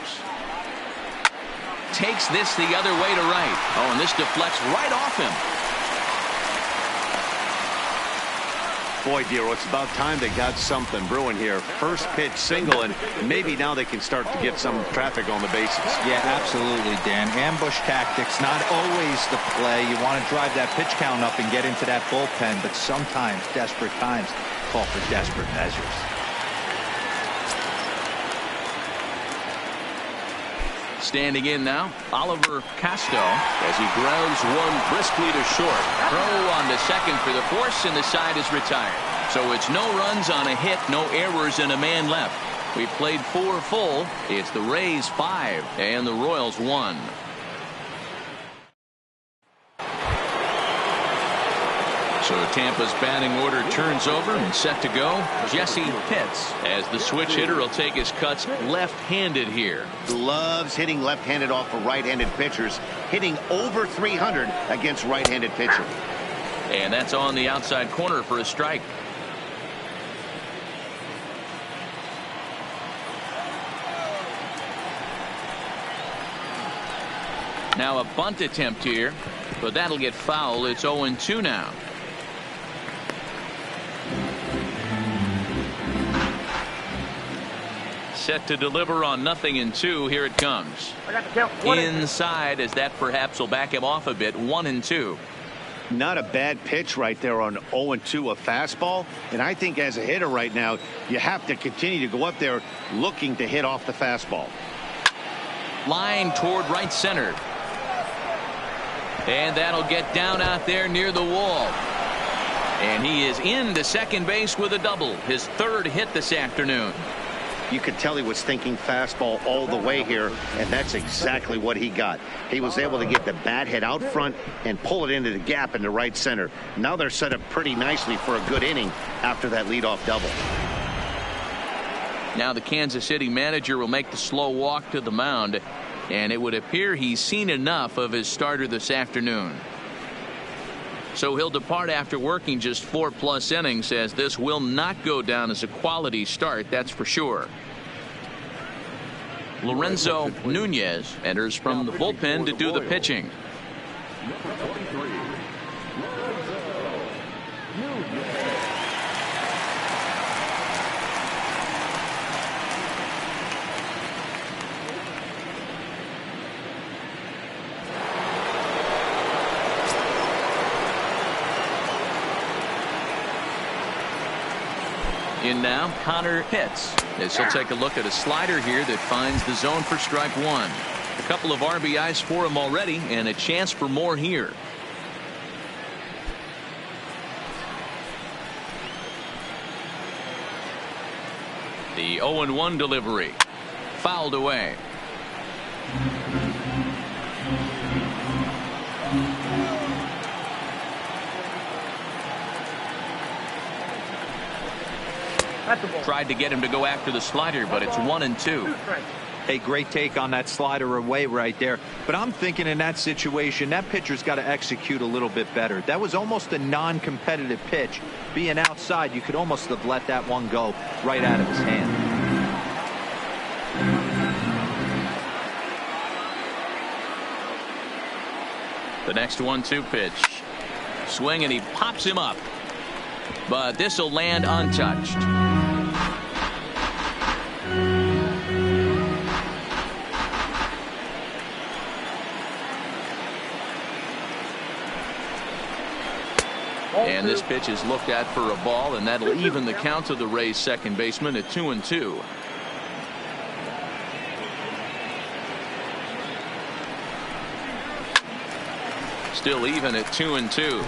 Takes this the other way to right. Oh, and this deflects right off him. Boy, Dero, it's about time they got something brewing here. First pitch single, and maybe now they can start to get some traffic on the bases. Yeah, absolutely, Dan. Ambush tactics, not always the play. You want to drive that pitch count up and get into that bullpen, but sometimes desperate times call for desperate measures. Standing in now, Oliver Casto, as he grounds one briskly to short. Throw on to second for the force, and the side is retired. So it's no runs on a hit, no errors, and a man left. We played 4 full. It's the Rays 5 and the Royals 1. So Tampa's batting order turns over and set to go. Jesse Pitts as the switch hitter will take his cuts left-handed here. Loves hitting left-handed off of right-handed pitchers, hitting over 300 against right-handed pitchers. And that's on the outside corner for a strike. Now a bunt attempt here, but that'll get foul. It's 0-2 now. Set to deliver on 0-2. Here it comes. Inside, as that perhaps will back him off a bit. 1-2. Not a bad pitch right there on 0-2, a fastball. And I think as a hitter right now, you have to continue to go up there looking to hit off the fastball. Line toward right center. And that'll get down out there near the wall. And he is into second base with a double. His third hit this afternoon. You could tell he was thinking fastball all the way here, and that's exactly what he got. He was able to get the bat head out front and pull it into the gap in the right center. Now they're set up pretty nicely for a good inning after that leadoff double. Now the Kansas City manager will make the slow walk to the mound, and it would appear he's seen enough of his starter this afternoon. So he'll depart after working just 4+ innings, as this will not go down as a quality start, that's for sure. Lorenzo Nunez enters from the bullpen to do the pitching. In now, Connor Pitts, as he'll take a look at a slider here that finds the zone for strike one. A couple of RBIs for him already, and a chance for more here. The 0-1 delivery, fouled away. Tried to get him to go after the slider, but it's 1-2. A great take on that slider away right there. But I'm thinking in that situation, that pitcher's got to execute a little bit better. That was almost a non-competitive pitch. Being outside, you could almost have let that one go right out of his hand. The next 1-2 pitch. Swing, and he pops him up. But this will land untouched. And this pitch is looked at for a ball, and that'll even the count of the Rays second baseman at 2-2. Still even at 2-2.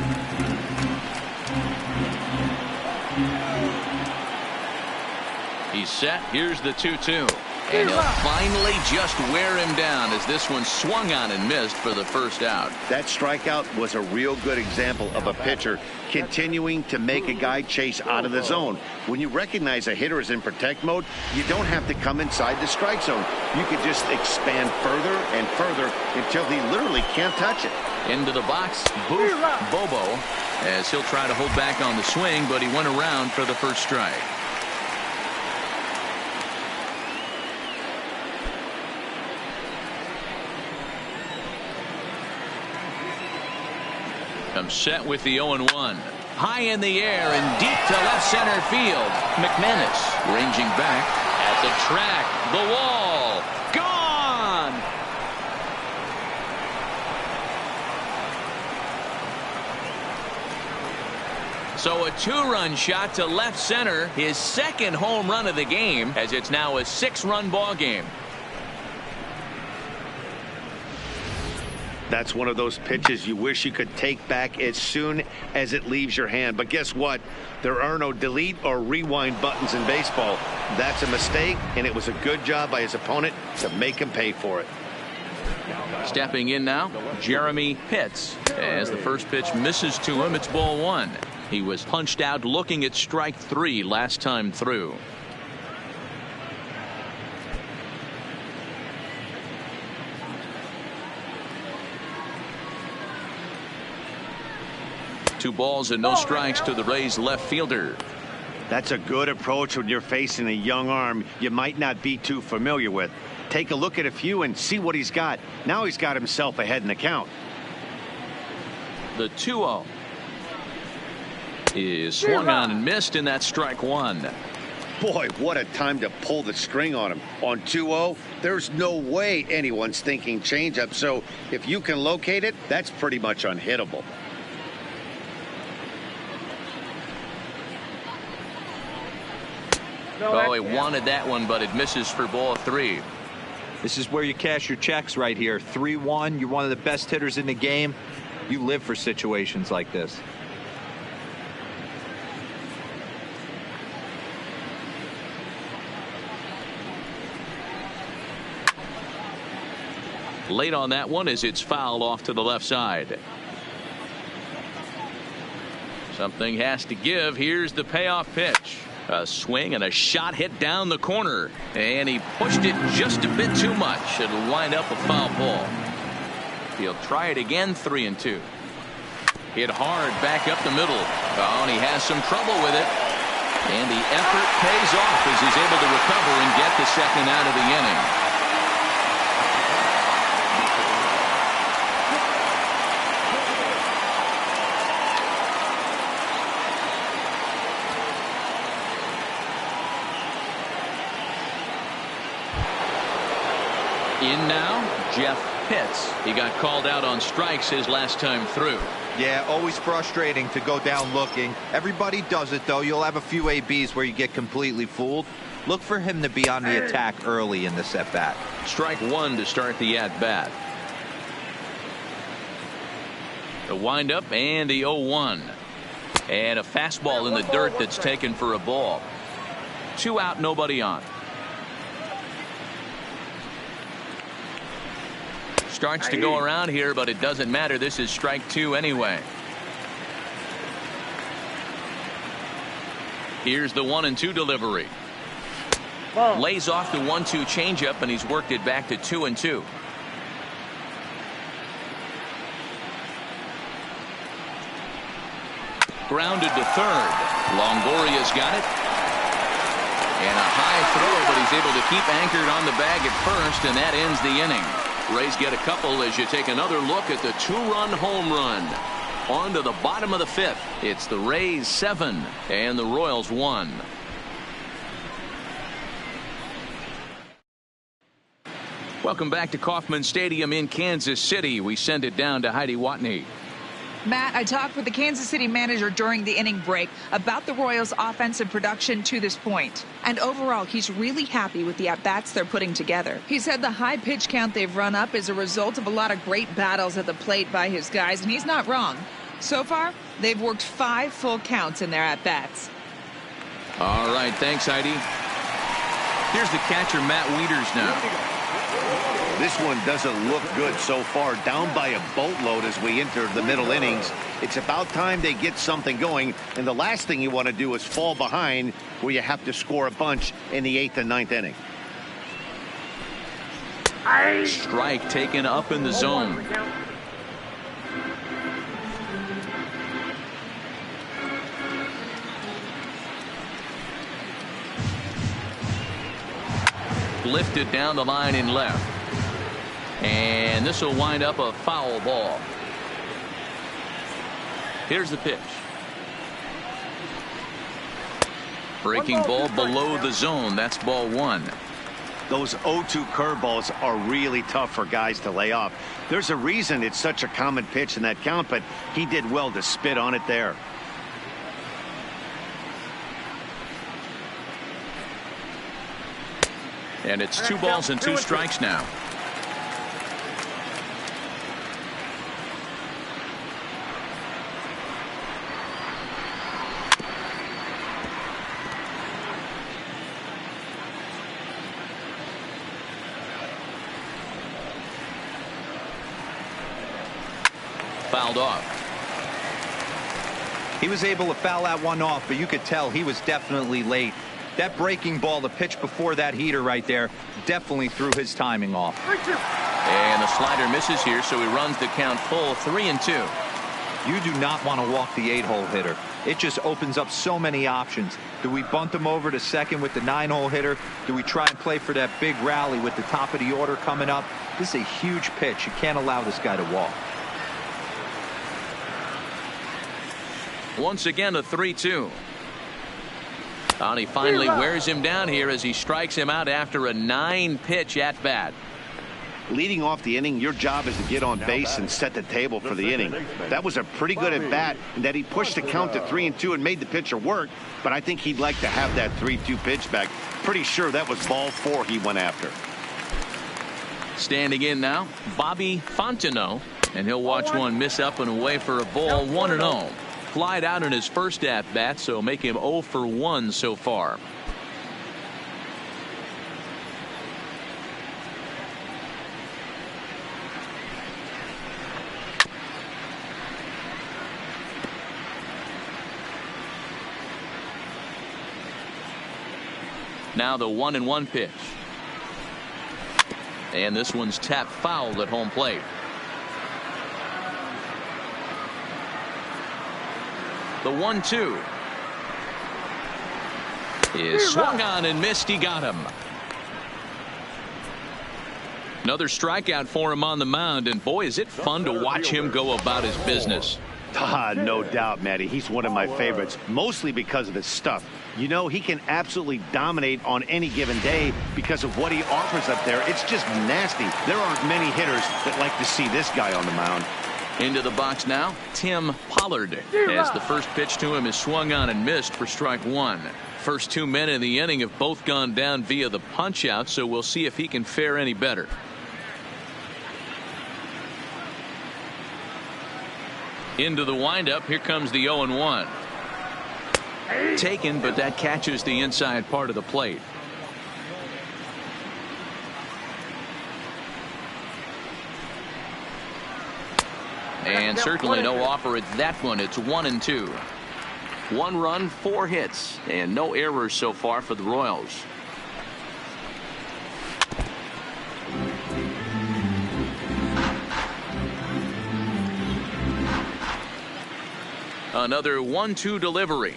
He's set. Here's the 2-2. And he'll finally just wear him down, as this one swung on and missed for the first out. That strikeout was a real good example of a pitcher continuing to make a guy chase out of the zone. When you recognize a hitter is in protect mode, you don't have to come inside the strike zone. You can just expand further and further until he literally can't touch it. Into the box, Booth Bobo, as he'll try to hold back on the swing, but he went around for the first strike. Comes set with the 0-1. High in the air and deep to left center field. McManus ranging back at the track. The wall. Gone. So a 2-run shot to left center. His second home run of the game, as it's now a 6-run ball game. That's one of those pitches you wish you could take back as soon as it leaves your hand. But guess what? There are no delete or rewind buttons in baseball. That's a mistake, and it was a good job by his opponent to make him pay for it. Stepping in now, Jeremy Pitts. As the first pitch misses to him, it's ball one. He was punched out looking at strike three last time through. Two balls and no strikes to the Rays left fielder. That's a good approach when you're facing a young arm you might not be too familiar with. Take a look at a few and see what he's got. Now he's got himself ahead in the count. The 2-0 is swung on and missed, and that's strike one. Boy, what a time to pull the string on him. On 2-0, there's no way anyone's thinking changeup. So if you can locate it, that's pretty much unhittable. Oh, he wanted that one, but it misses for ball three. This is where you cash your checks right here. 3-1. You're one of the best hitters in the game. You live for situations like this. Late on that one as it's fouled off to the left side. Something has to give. Here's the payoff pitch. A swing and a shot hit down the corner, and he pushed it just a bit too much. It'll wind up a foul ball. He'll try it again. 3-2. Hit hard back up the middle. Oh, and he has some trouble with it, and the effort pays off as he's able to recover and get the second out of the inning. In now, Jeff Pitts. He got called out on strikes his last time through. Yeah, always frustrating to go down looking. Everybody does it, though. You'll have a few ABs where you get completely fooled. Look for him to be on the attack early in this at-bat. Strike one to start the at-bat. The windup and the 0-1. And a fastball in the dirt that's taken for a ball. 2 out, nobody on. Starts to go around here, but it doesn't matter. This is strike two anyway. Here's the 1-2 delivery. Lays off the 1-2 changeup, and he's worked it back to 2-2. Grounded to third. Longoria's got it. And a high throw, but he's able to keep anchored on the bag at first, and that ends the inning. Rays get a couple as you take another look at the 2-run home run. On to the bottom of the fifth. It's the Rays 7 and the Royals 1. Welcome back to Kauffman Stadium in Kansas City. We send it down to Heidi Watney. Matt, I talked with the Kansas City manager during the inning break about the Royals' offensive production to this point. And overall, he's really happy with the at-bats they're putting together. He said the high pitch count they've run up is a result of a lot of great battles at the plate by his guys, and he's not wrong. So far, they've worked 5 full counts in their at-bats. All right, thanks, Heidi. Here's the catcher, Matt Wieters, now. This one doesn't look good so far. Down by a boatload as we enter the middle innings. It's about time they get something going, and the last thing you want to do is fall behind where you have to score a bunch in the 8th and 9th inning. Strike taken up in the zone. Lifted down the line in left. And this will wind up a foul ball. Here's the pitch. Breaking ball below the zone. That's ball one. Those 0-2 curveballs are really tough for guys to lay off. There's a reason it's such a common pitch in that count, but he did well to spit on it there. And it's 2 balls and 2 strikes now. fouled off. He was able to foul that one off, but you could tell he was definitely late. That breaking ball, the pitch before that heater right there, definitely threw his timing off. And the slider misses here, so he runs the count full 3-2. You do not want to walk the 8-hole hitter. It just opens up so many options. Do we bunt him over to second with the 9-hole hitter? Do we try and play for that big rally with the top of the order coming up? This is a huge pitch. You can't allow this guy to walk. Once again, a 3-2. And he finally wears him down here as he strikes him out after a 9-pitch at bat. Leading off the inning, your job is to get on base and set the table for the inning. That was a pretty good at bat, and that he pushed the count to 3-2 and made the pitcher work. But I think he'd like to have that 3-2 pitch back. Pretty sure that was ball 4 he went after. Standing in now, Bobby Fontenot, and he'll watch one miss up and away for a ball. 1-0. Flied out in his first at bat, so make him 0 for 1 so far. Now the 1-1 pitch. And this one's tapped foul at home plate. The 1-2 is swung on and missed. He got him. Another strikeout for him on the mound, and boy, is it fun to watch him go about his business. No doubt, Matty. He's one of my favorites, mostly because of his stuff. You know, he can absolutely dominate on any given day because of what he offers up there. It's just nasty. There aren't many hitters that like to see this guy on the mound. Into the box now, Tim Pollard, as the first pitch to him is swung on and missed for strike 1. First 2 men in the inning have both gone down via the punch out, so we'll see if he can fare any better. Into the windup, here comes the 0-1. Taken, but that catches the inside part of the plate. And certainly no offer at that one. It's 1-2. 1 run, 4 hits, and no errors so far for the Royals. Another 1-2 delivery.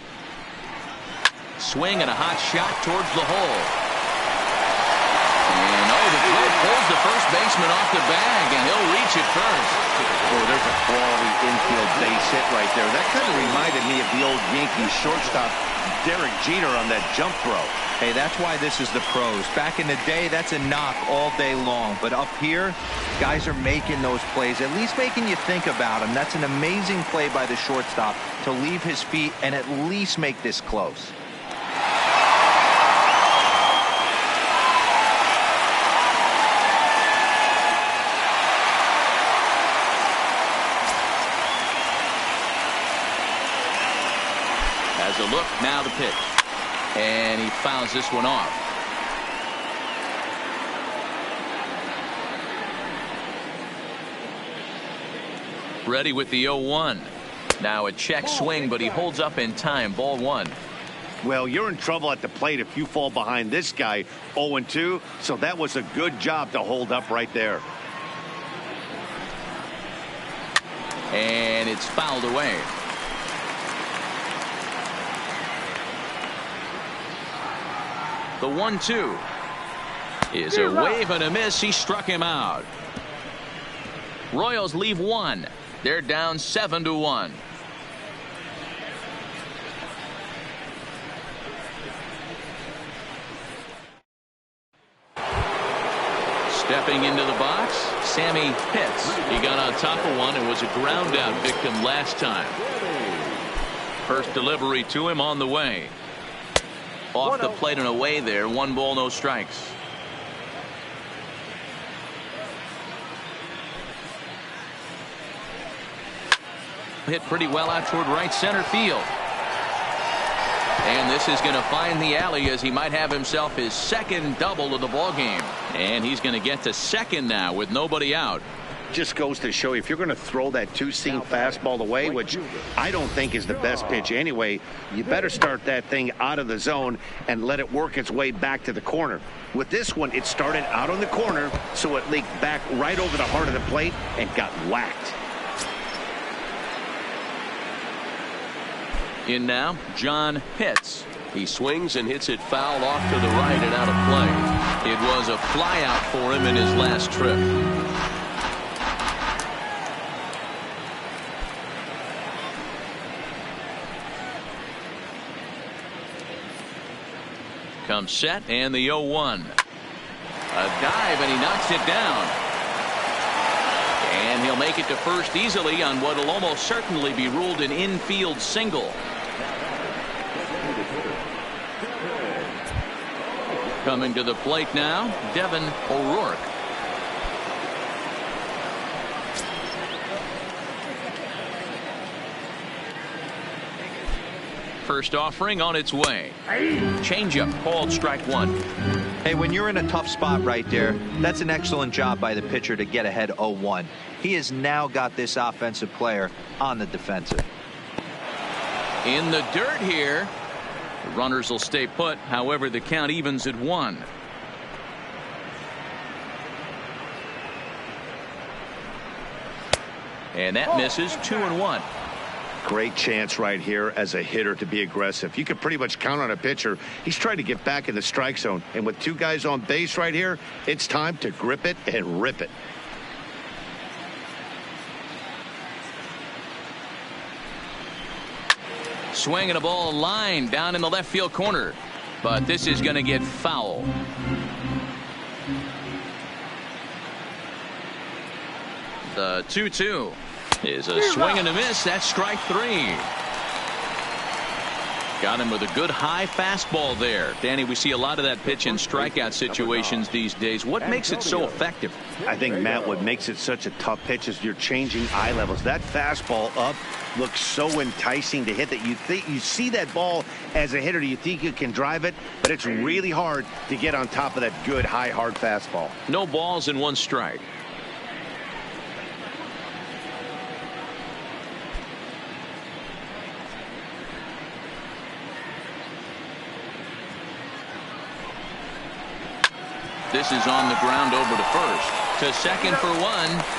Swing and a hot shot towards the hole. And the throw pulls the first baseman off the bag, and he'll reach it first. Oh, there's a quality infield base hit right there. That kind of reminded me of the old Yankees shortstop Derek Jeter on that jump throw. Hey, that's why this is the pros. Back in the day, that's a knock all day long. But up here, guys are making those plays, at least making you think about them. That's an amazing play by the shortstop to leave his feet and at least make this close. As a look, now the pitch. And he fouls this one off. Ready with the 0-1. Now a check swing, but he holds up in time. Ball 1. Well, you're in trouble at the plate if you fall behind this guy 0-2. So that was a good job to hold up right there. And it's fouled away. The 1-2 is a wave and a miss. He struck him out. Royals leave 1. They're down 7-1. Stepping into the box, Sammy Pitts. He got on top of one and was a ground out victim last time. First delivery to him on the way. Off the plate and away there. 1 ball, no strikes. Hit pretty well out toward right center field. And this is going to find the alley as he might have himself his second double of the ball game. And he's going to get to second now with nobody out. just goes to show you, if you're going to throw that two-seam fastball away, which I don't think is the best pitch anyway, you better start that thing out of the zone and let it work its way back to the corner. With this one, it started out on the corner, so it leaked back right over the heart of the plate and got whacked. In now, John Pitts. He swings and hits it foul off to the right and out of play. It was a flyout for him in his last trip. Comes set and the 0-1. A dive and he knocks it down. And he'll make it to first easily on what will almost certainly be ruled an infield single. Coming to the plate now, Devin O'Rourke. First offering on its way. Changeup called strike one. Hey, when you're in a tough spot right there, that's an excellent job by the pitcher to get ahead 0-1. He has now got this offensive player on the defensive. In the dirt here. The runners will stay put. However, the count evens at 1. And that misses. 2-1. Great chance right here as a hitter to be aggressive. You can pretty much count on a pitcher. He's trying to get back in the strike zone. And with two guys on base right here, it's time to grip it and rip it. Swinging a ball line down in the left field corner. But this is going to get foul. The 2-2 is a swing and a miss. That's strike 3. Got him with a good high fastball there. Danny, we see a lot of that pitch in strikeout situations these days. What makes it so effective? I think, Matt, what makes it such a tough pitch is you're changing eye levels. That fastball up looks so enticing to hit that you see that ball as a hitter, you think you can drive it, but it's really hard to get on top of that good high hard fastball. No balls and 1 strike. This is on the ground over to first. To second for 1.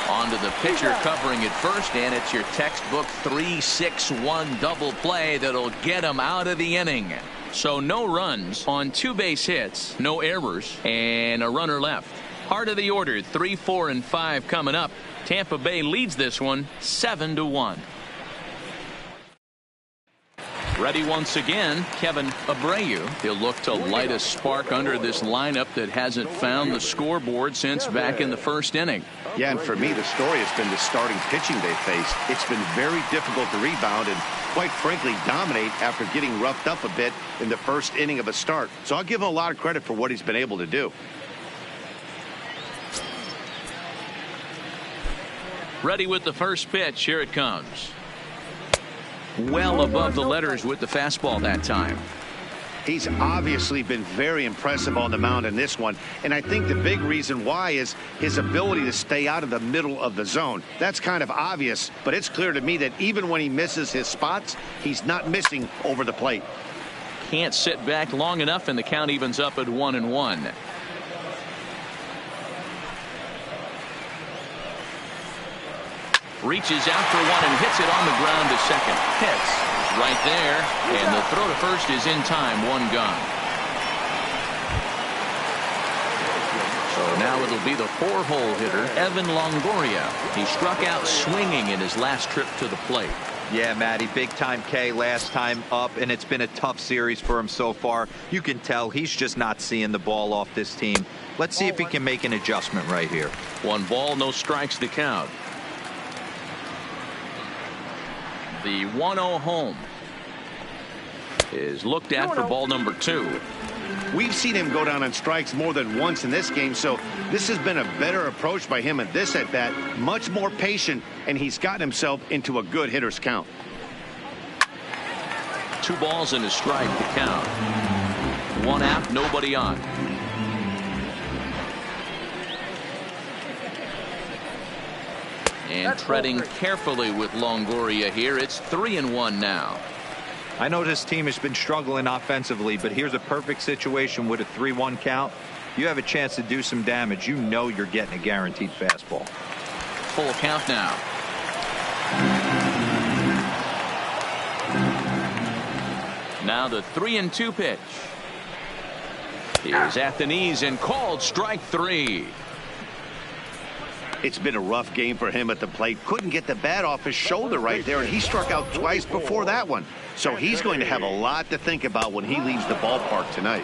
On to the pitcher covering at first, and it's your textbook 3-6-1 double play that'll get him out of the inning. So no runs on 2 base hits, no errors, and a runner left. Heart of the order, 3, 4, and 5 coming up. Tampa Bay leads this one 7-1. Ready once again, Kevin Abreu. He'll look to light a spark under this lineup that hasn't found the scoreboard since back in the first inning. Yeah, and for me, the story has been the starting pitching they faced. It's been very difficult to rebound and, quite frankly, dominate after getting roughed up a bit in the first inning of a start. So I'll give him a lot of credit for what he's been able to do. Ready with the first pitch. Here it comes. Well above the letters with the fastball that time. He's obviously been very impressive on the mound in this one, and I think the big reason why is his ability to stay out of the middle of the zone. That's kind of obvious, but it's clear to me that even when he misses his spots, he's not missing over the plate. Can't sit back long enough, and the count evens up at 1-1. Reaches out for 1 and hits it on the ground to second. Hits right there, and the throw to first is in time. 1 gone. So now it'll be the 4-hole hitter, Evan Longoria. He struck out swinging in his last trip to the plate. Yeah, Matty, big time K last time up, and it's been a tough series for him so far. You can tell he's just not seeing the ball off this team. Let's see if he can make an adjustment right here. 1 ball, no strikes to count. The 1-0 home is looked at for ball number 2. We've seen him go down on strikes more than once in this game, so this has been a better approach by him at this at-bat. Much more patient, and he's gotten himself into a good hitter's count. 2 balls and a strike to count. 1 out, nobody on. And treading carefully with Longoria here. It's 3-1 now. I know this team has been struggling offensively, but here's a perfect situation with a 3-1 count. You have a chance to do some damage. You know you're getting a guaranteed fastball. Full count now. Now the 3-2 pitch. Here's at the knees and called strike 3. It's been a rough game for him at the plate. Couldn't get the bat off his shoulder right there, and he struck out twice before that one. So he's going to have a lot to think about when he leaves the ballpark tonight.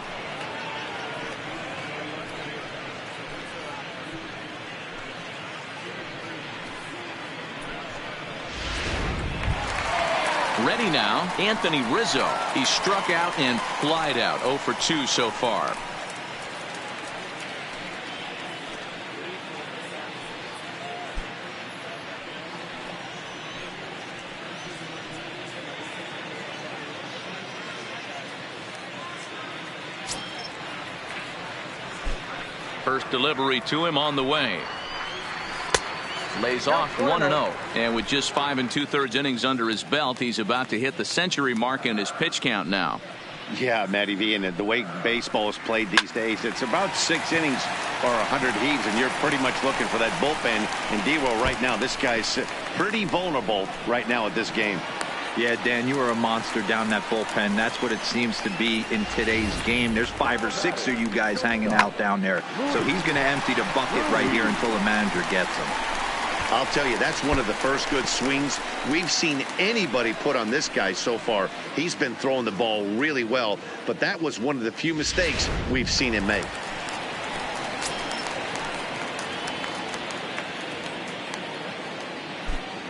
Ready now, Anthony Rizzo. He struck out and flied out. 0 for 2 so far. First delivery to him on the way. Lays off 1-0. And with just 5 2/3 innings under his belt, he's about to hit the century mark in his pitch count now. Yeah, Matty V, and the way baseball is played these days, it's about 6 innings or 100 heaves, and you're pretty much looking for that bullpen. And D-Will right now, this guy's pretty vulnerable right now at this game. Yeah, Dan, you are a monster down that bullpen. That's what it seems to be in today's game. There's 5 or 6 of you guys hanging out down there. So he's going to empty the bucket right here until the manager gets him. I'll tell you, that's one of the first good swings we've seen anybody put on this guy so far. He's been throwing the ball really well, but that was one of the few mistakes we've seen him make.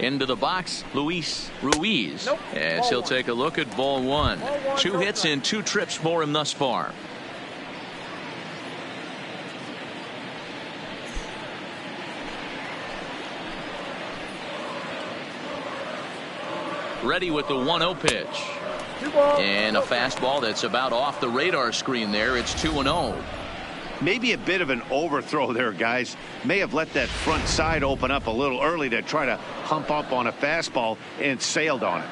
Into the box, Luis Ruiz, as he'll take a look at ball 1. 2 hits and 2 trips for him thus far. Ready with the 1-0 pitch. And a fastball that's about off the radar screen there. It's 2-0. Maybe a bit of an overthrow there, guys. May have let that front side open up a little early to try to hump up on a fastball and sailed on it.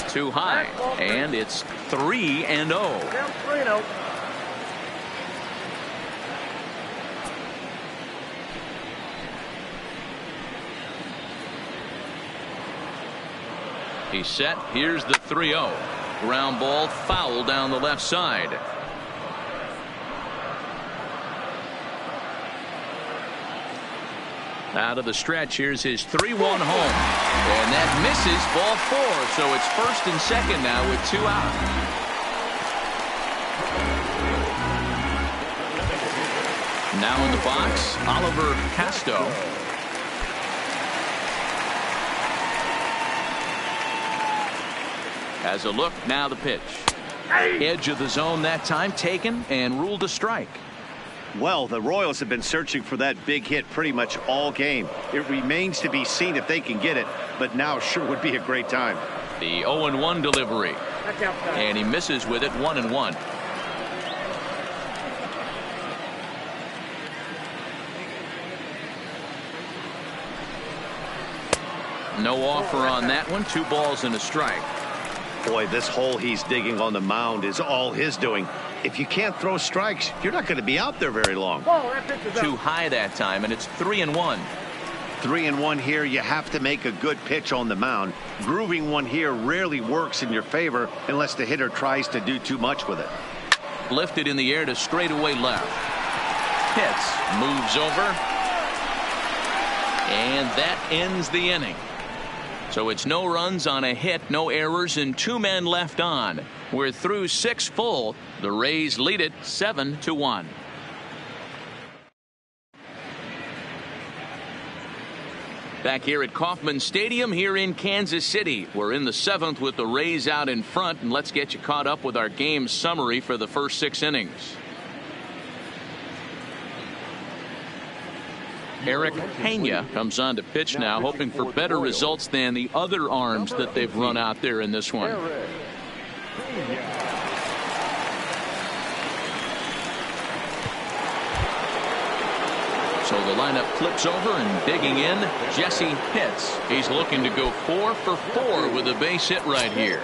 Too high. And it's 3-0. He's set. Here's the 3-0. Ground ball foul down the left side. Out of the stretch, here's his 3-1 home. And that misses, ball 4. So it's first and second now with 2 out. Now in the box, Oliver Casto. Has a look, now the pitch. Edge of the zone that time, taken and ruled a strike. Well, the Royals have been searching for that big hit pretty much all game. It remains to be seen if they can get it, but now sure would be a great time. The 0-1 delivery. And he misses with it, 1-1. No offer on that one. 2 balls and a strike. Boy, this hole he's digging on the mound is all his doing. If you can't throw strikes, you're not going to be out there very long. Too high that time, and it's 3-1. 3-1 here. You have to make a good pitch on the mound. Grooving one here rarely works in your favor unless the hitter tries to do too much with it. Lifted in the air to straightaway left. Hits, moves over, and that ends the inning. So it's no runs on a hit, no errors, and 2 men left on. We're through 6 full. The Rays lead it 7-1. Back here at Kauffman Stadium here in Kansas City. We're in the 7th with the Rays out in front, and let's get you caught up with our game summary for the first 6 innings. Eric Pena comes on to pitch now, hoping for better results than the other arms that they've run out there in this one. So the the lineup flips over, and digging in, Jesse Pitts. He's looking to go 4 for 4 with a base hit right here.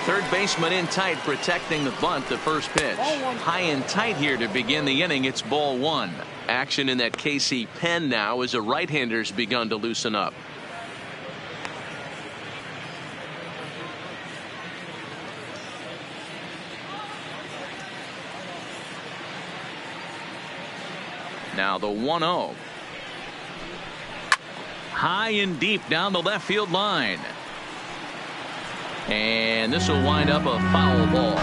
Third baseman in tight, protecting the bunt. The first pitch high and tight here to begin the inning. It's ball 1. Action in that KC pen now as a right-hander's begun to loosen up. Now the 1-0. High and deep down the left field line. And this will wind up a foul ball.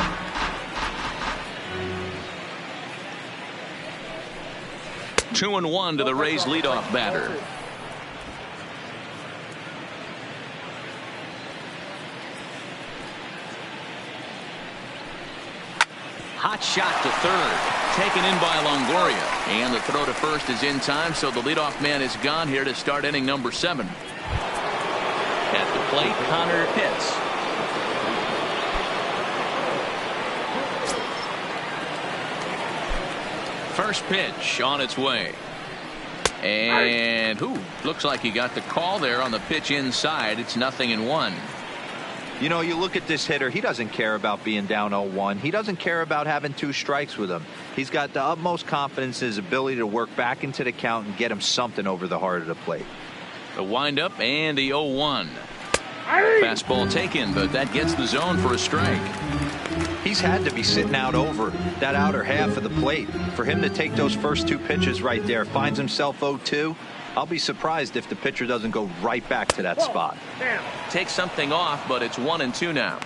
Two and 1 to the Rays leadoff batter. Hot shot to third. Taken in by Longoria. And the throw to first is in time, so the leadoff man is gone here to start inning number 7. At the plate, Connor Pitts. First pitch on its way. And looks like he got the call there on the pitch inside. It's 0-1. You know, you look at this hitter, he doesn't care about being down 0-1. He doesn't care about having 2 strikes with him. He's got the utmost confidence in his ability to work back into the count and get him something over the heart of the plate. The windup and the 0-1. Fastball taken, but that gets the zone for a strike. He's had to be sitting out over that outer half of the plate. For him to take those first 2 pitches right there, finds himself 0-2. I'll be surprised if the pitcher doesn't go right back to that spot. Take something off, but it's 1-2 now.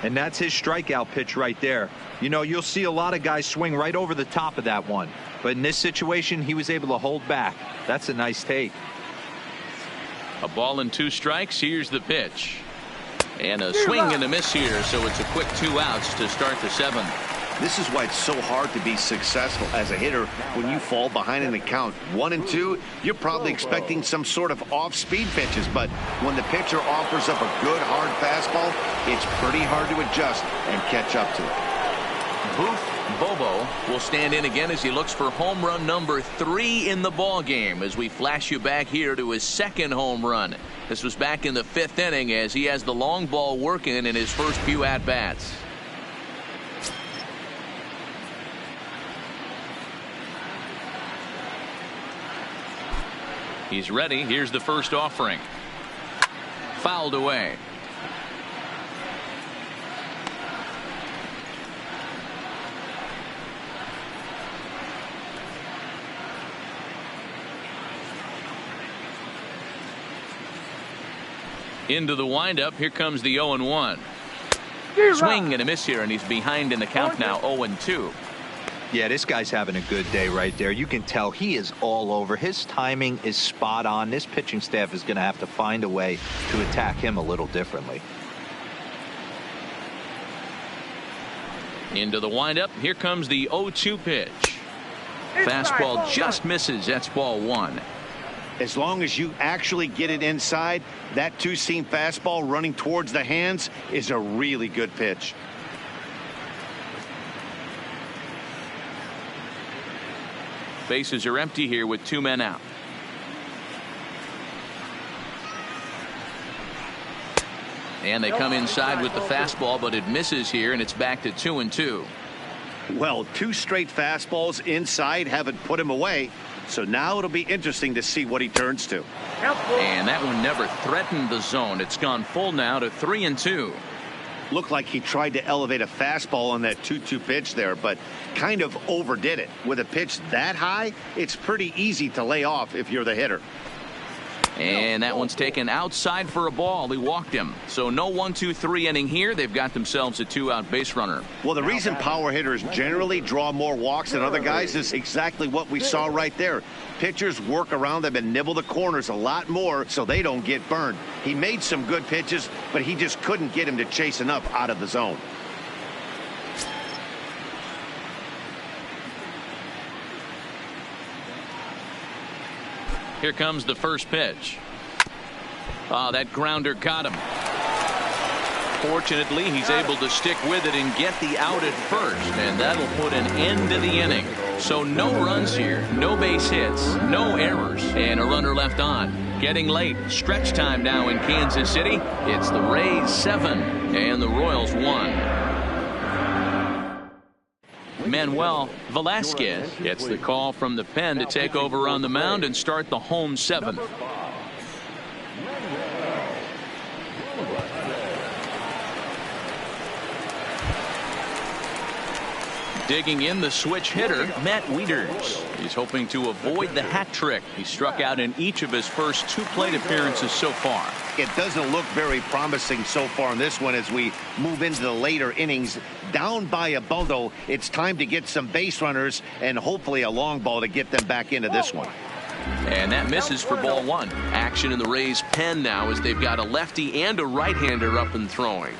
And that's his strikeout pitch right there. You know, you'll see a lot of guys swing right over the top of that one. But in this situation, he was able to hold back. That's a nice take. A ball and 2 strikes. Here's the pitch. And a swing and a miss here, so it's a quick 2 outs to start the 7th. This is why it's so hard to be successful as a hitter when you fall behind in the count. 1 and 2, you're probably expecting some sort of off-speed pitches, but when the pitcher offers up a good hard fastball, it's pretty hard to adjust and catch up to it. Booth Bobo will stand in again as he looks for home run number 3 in the ball game, as we flash you back here to his 2nd home run. This was back in the 5th inning as he has the long ball working in his first few at-bats. He's ready. Here's the first offering. Fouled away. Into the windup. Here comes the 0-1. Swing and a miss here, and he's behind in the count now, 0-2. Yeah, this guy's having a good day right there. You can tell he is all over. His timing is spot on. This pitching staff is going to have to find a way to attack him a little differently. Into the windup. Here comes the 0-2 pitch. Fastball just misses. That's ball 1. As long as you actually get it inside, that 2-seam fastball running towards the hands is a really good pitch. Bases are empty here with 2 men out. And they come inside with the fastball, but it misses here, and it's back to 2-2. Well, 2 straight fastballs inside haven't put him away, so now it'll be interesting to see what he turns to. And that one never threatened the zone. It's gone full now to 3-2. Looked like he tried to elevate a fastball on that 2-2 pitch there, but kind of overdid it. With a pitch that high, it's pretty easy to lay off if you're the hitter. And that one's taken outside for a ball. He walked him. So no 1-2-3 inning here. They've got themselves a 2-out base runner. Well, the reason power hitters generally draw more walks than other guys is exactly what we saw right there. Pitchers work around them and nibble the corners a lot more so they don't get burned. He made some good pitches, but he just couldn't get him to chase enough out of the zone. Here comes the first pitch. Oh, that grounder got him. Fortunately, he's able to stick with it and get the out at first, and that'll put an end to the inning. So no runs here, no base hits, no errors, and a runner left on. Getting late. Stretch time now in Kansas City. It's the Rays 7 and the Royals 1. Manuel Velasquez gets the call from the pen to take over on the mound and start the home 7th. Digging in, the switch hitter, Matt Wieters. He's hoping to avoid the hat trick. He struck out in each of his first 2 plate appearances so far. It doesn't look very promising so far in this one as we move into the later innings. Down by a bundle, it's time to get some base runners and hopefully a long ball to get them back into this one. And that misses for ball 1. Action in the Rays' pen now as they've got a lefty and a right-hander up and throwing.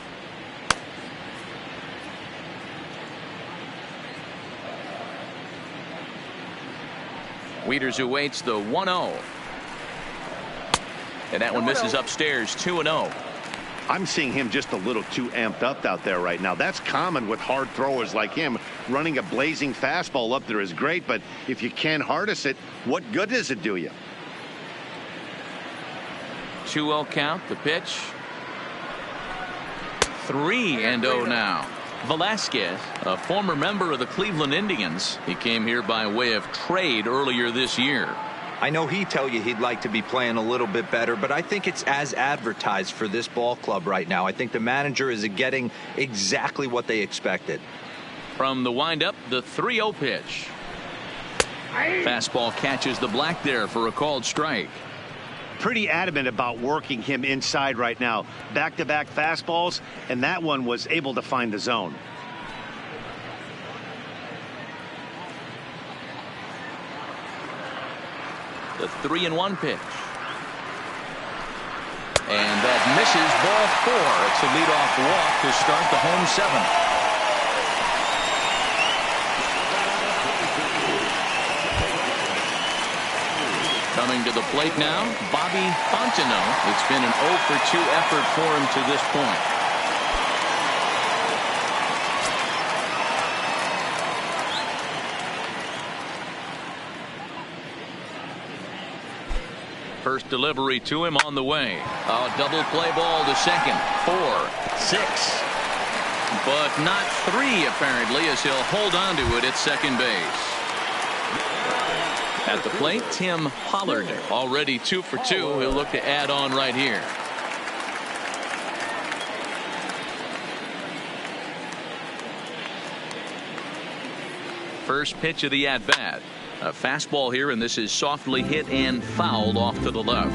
Wieters awaits the 1-0. And that one misses upstairs, 2-0. I'm seeing him just a little too amped up out there right now. That's common with hard throwers like him. Running a blazing fastball up there is great, but if you can't harness it, what good does it do you? 2-0 count, the pitch. 3-0 now. Velasquez, a former member of the Cleveland Indians. He came here by way of trade earlier this year. I know he'd tell you he'd like to be playing a little bit better, but I think it's as advertised for this ball club right now. I think the manager is getting exactly what they expected. From the windup, the 3-0 pitch. Fastball catches the black there for a called strike. Pretty adamant about working him inside right now. Back-to-back fastballs, and that one was able to find the zone. The 3-1 pitch. And that misses, ball 4. It's a leadoff walk to start the home 7th. Coming to the plate now, Bobby Fontenot. It's been an 0-for-2 effort for him to this point. First delivery to him on the way. A double play ball to second. 4, 6. But not 3 apparently, as he'll hold on to it at second base. At the plate, Tim Pollard, already 2 for 2. He'll look to add on right here. First pitch of the at-bat. A fastball here, and this is softly hit and fouled off to the left.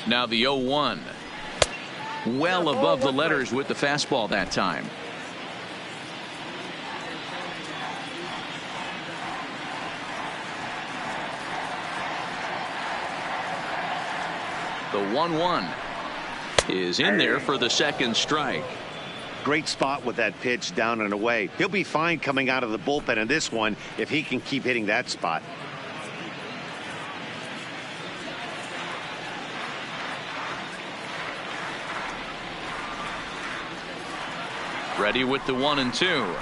Now the 0-1. Well above the letters with the fastball that time. The 1-1 is in there for the second strike. Great spot with that pitch down and away. He'll be fine coming out of the bullpen in this one if he can keep hitting that spot. Ready with the 1-2.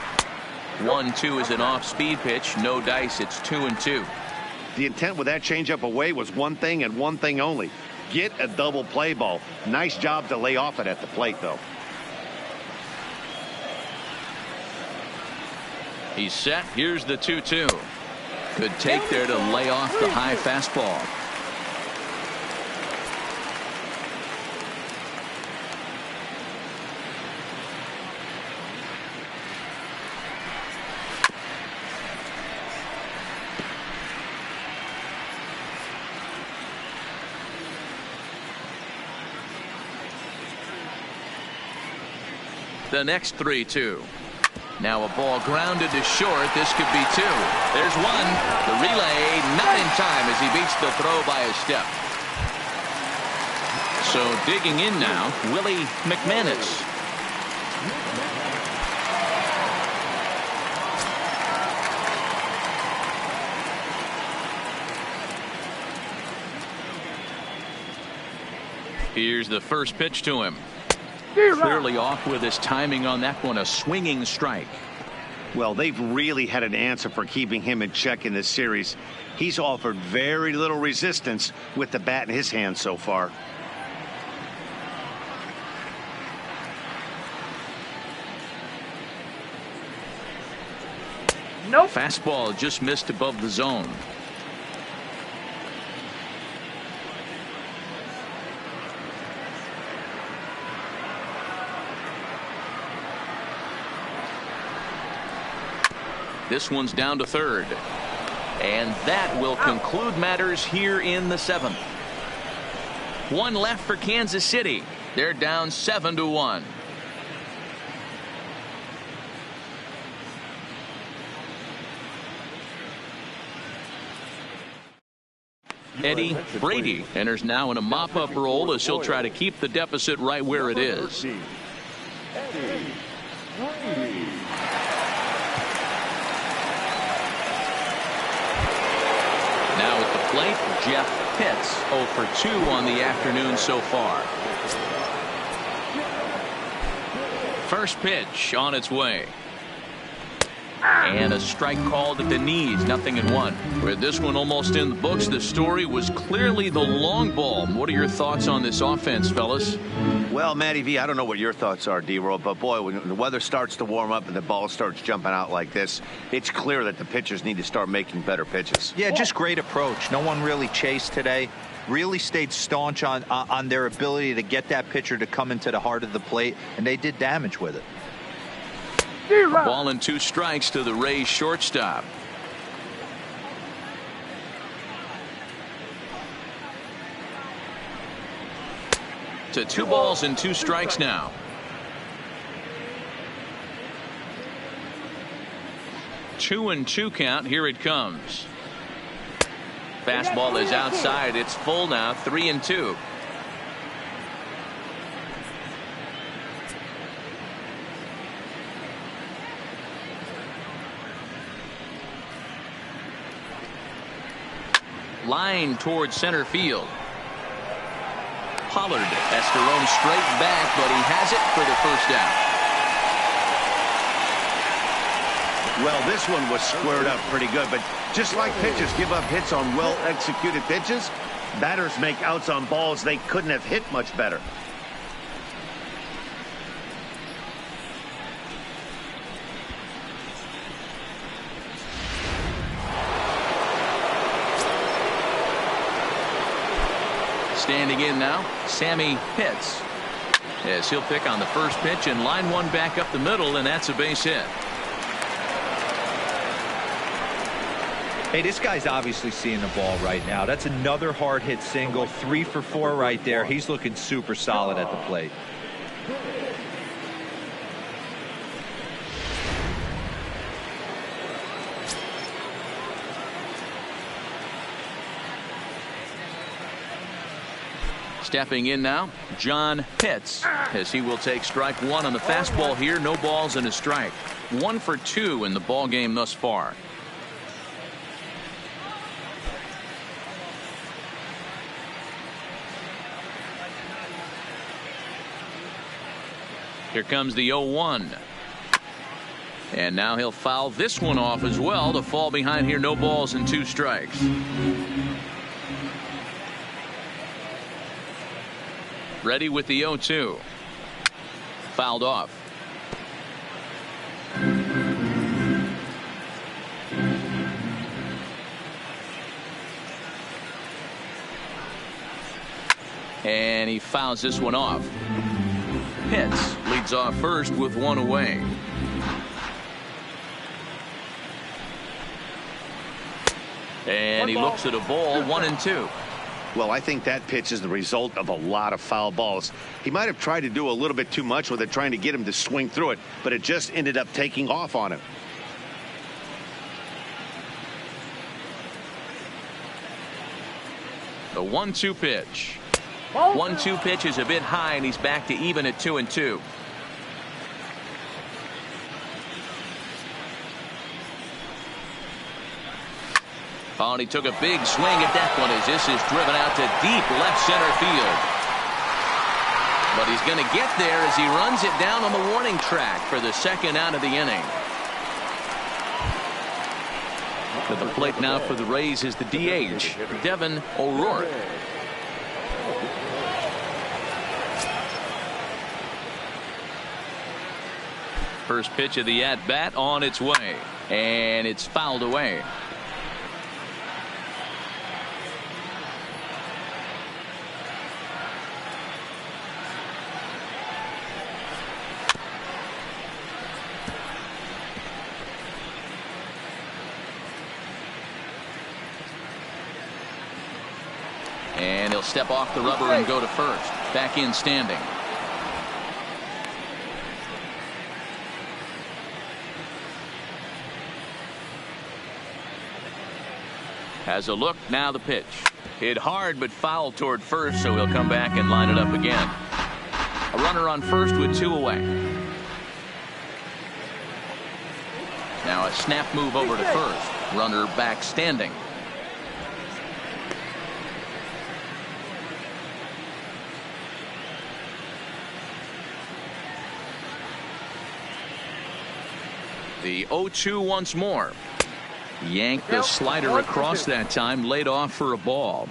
1-2 is an off-speed pitch. No dice. It's 2-2. The intent with that changeup away was one thing and one thing only. Get a double play ball. Nice job to lay off it at the plate, though. He's set. Here's the 2-2. Good take there to lay off the high fastball. The next 3-2. Now a ball grounded to short. This could be 2. There's 1. The relay not in time as he beats the throw by a step. So digging in now, Willie McManus. Here's the first pitch to him. Clearly off with his timing on that one. A swinging strike. Well, they've really had an answer for keeping him in check in this series. He's offered very little resistance with the bat in his hand so far. Nope. Fastball just missed above the zone. This one's down to third. And that will conclude matters here in the 7th. One left for Kansas City. They're down 7-1. Eddie Brady enters now in a mop-up role as he'll try to keep the deficit right where it is. Now at the plate, Jeff Pitts, 0 for 2 on the afternoon so far. First pitch on its way. And a strike called at the knees, 0-1. With this one almost in the books, the story was clearly the long ball. What are your thoughts on this offense, fellas? Well, Matty V, I don't know what your thoughts are, D-Roll, but boy, when the weather starts to warm up and the ball starts jumping out like this, it's clear that the pitchers need to start making better pitches. Yeah, just great approach. No one really chased today. Really stayed staunch on their ability to get that pitcher to come into the heart of the plate, and they did damage with it. Ball and 2 strikes to the Rays shortstop. To 2 balls and 2 strikes now. Two and 2 count. Here it comes. Fastball is outside. It's full now. 3-2. Line towards center field. Pollard has to roam straight back, but he has it for the first out. Well, this one was squared up pretty good, but just like pitchers give up hits on well-executed pitches, batters make outs on balls they couldn't have hit much better. Standing in now, Sammy Pitts. As he'll pick on the first pitch and line one back up the middle, and that's a base hit. Hey, this guy's obviously seeing the ball right now. That's another hard hit single. 3 for 4 right there. He's looking super solid at the plate. Stepping in now, John Pitts, as he will take strike 1 on the fastball here. No balls and a strike. 1 for 2 in the ball game thus far. Here comes the 0-1. And now he'll foul this one off as well to fall behind here. No balls and 2 strikes. Ready with the 0-2. Fouled off. And he fouls this one off. Pitts leads off first with 1 away. And he looks at a ball, 1-2. Well, I think that pitch is the result of a lot of foul balls. He might have tried to do a little bit too much with it, trying to get him to swing through it, but it just ended up taking off on him. The 1-2 pitch. 1-2 pitch is a bit high, and he's back to even at 2-2. Oh, and he took a big swing at that one as this is driven out to deep left center field. But he's going to get there as he runs it down on the warning track for the second out of the inning. To the plate now for the Rays is the DH, Devin O'Rourke. First pitch of the at-bat on its way, and it's fouled away. And he'll step off the rubber and go to first. Back in standing. Has a look, now the pitch. Hit hard but foul toward first, so he'll come back and line it up again. A runner on first with 2 away. Now a snap move over to first. Runner back standing. The 0-2 once more. Yanked the slider across that time, laid off for a ball.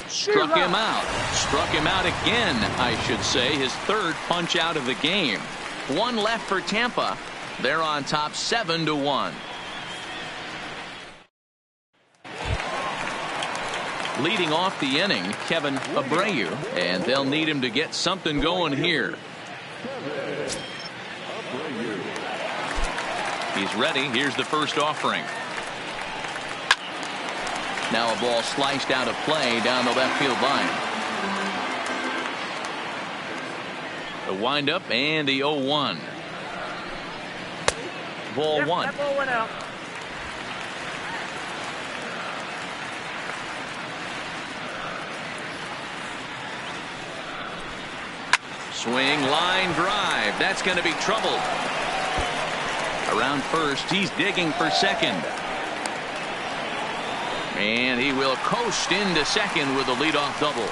Struck him out. Struck him out again, I should say. His third punch out of the game. 1 left for Tampa. They're on top 7-1. Leading off the inning, Kevin Abreu, and they'll need him to get something going here. He's ready. Here's the first offering. Now a ball sliced out of play down the left field line. The windup and the 0-1. Ball 1. That ball went out. Swing, line drive. That's going to be trouble. Around first, he's digging for second. And he will coast into second with a leadoff double.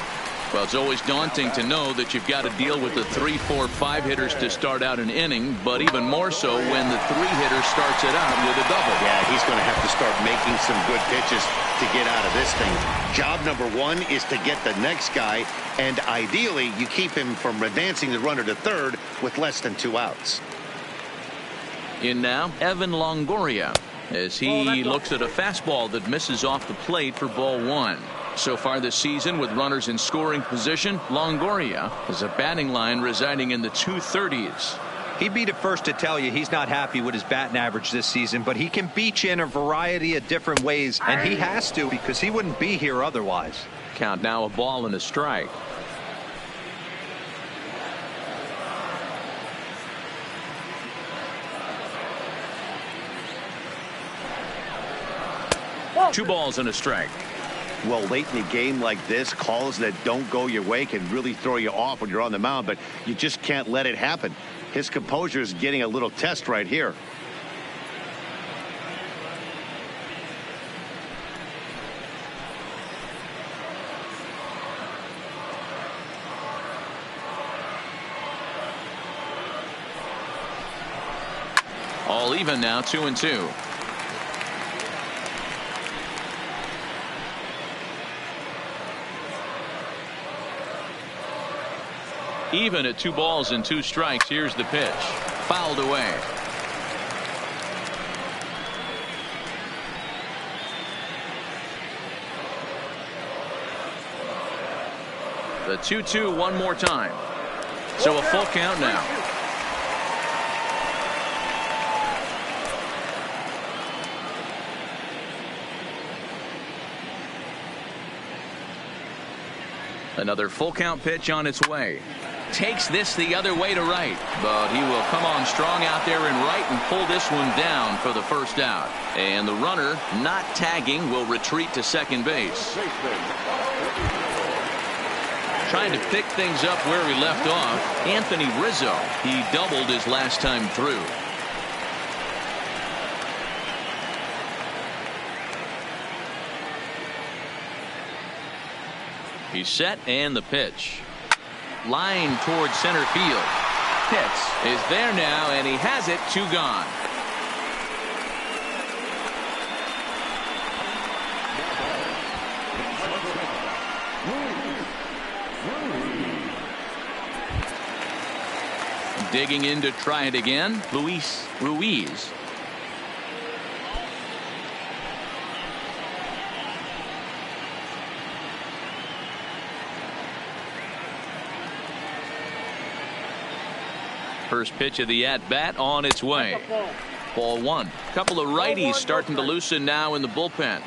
Well, it's always daunting to know that you've got to deal with the 3, 4, 5 hitters to start out an inning, but even more so when the 3-hitter starts it out with a double. Yeah, he's going to have to start making some good pitches to get out of this thing. Job number 1 is to get the next guy, and ideally you keep him from advancing the runner to third with less than 2 outs. In now, Evan Longoria, as he looks at a fastball that misses off the plate for ball 1. So far this season, with runners in scoring position, Longoria has a batting line residing in the 230s. He'd be the first to tell you he's not happy with his batting average this season, but he can beat you in a variety of different ways, and he has to because he wouldn't be here otherwise. Count now a ball and a strike. Two balls and a strike. Well, late in a game like this, calls that don't go your way can really throw you off when you're on the mound, but you just can't let it happen. His composure is getting a little test right here. All even now, 2-2. Even at 2 balls and 2 strikes. Here's the pitch. Fouled away. The 2-2 one more time. So a full count now. Another full count pitch on its way. Takes this the other way to right, but he will come on strong out there in right and pull this one down for the first out. And the runner, not tagging, will retreat to second base. Trying to pick things up where he left off, Anthony Rizzo. He doubled his last time through. He's set, and the pitch. Line towards center field. Pitts is there now, and he has it. 2 gone. Digging in to try it again, Luis Ruiz. First pitch of the at-bat on its way. Ball 1. Couple of righties starting to loosen now in the bullpen.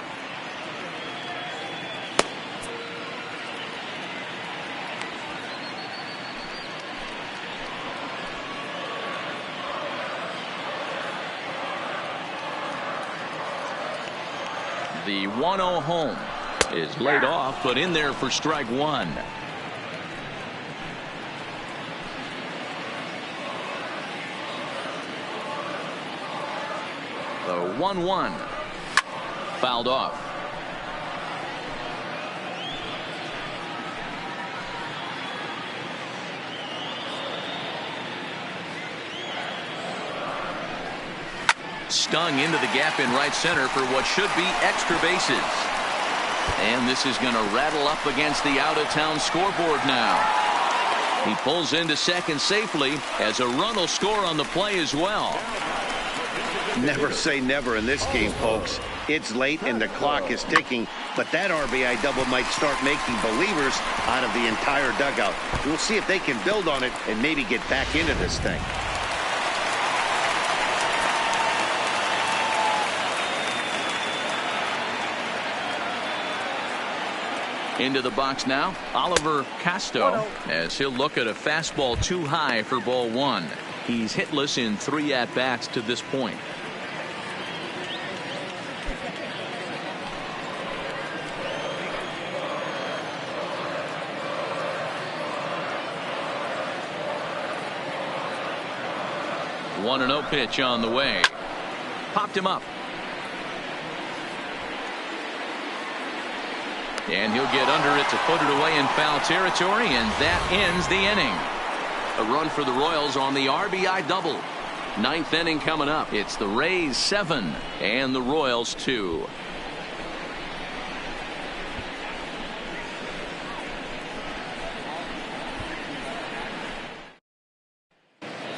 The 1-0 home is laid off, but in there for strike 1. The 1-1 fouled off. Stung into the gap in right center for what should be extra bases. And this is going to rattle up against the out-of-town scoreboard now. He pulls into second safely as a run will score on the play as well. Never say never in this game, folks. It's late and the clock is ticking, but that RBI double might start making believers out of the entire dugout. We'll see if they can build on it and maybe get back into this thing. Into the box now, Oliver Casto, as he'll look at a fastball too high for ball 1. He's hitless in 3 at-bats to this point. One 1-0 pitch on the way. Popped him up. And he'll get under it to put it away in foul territory, and that ends the inning. A run for the Royals on the RBI double. 9th inning coming up. It's the Rays 7 and the Royals 2.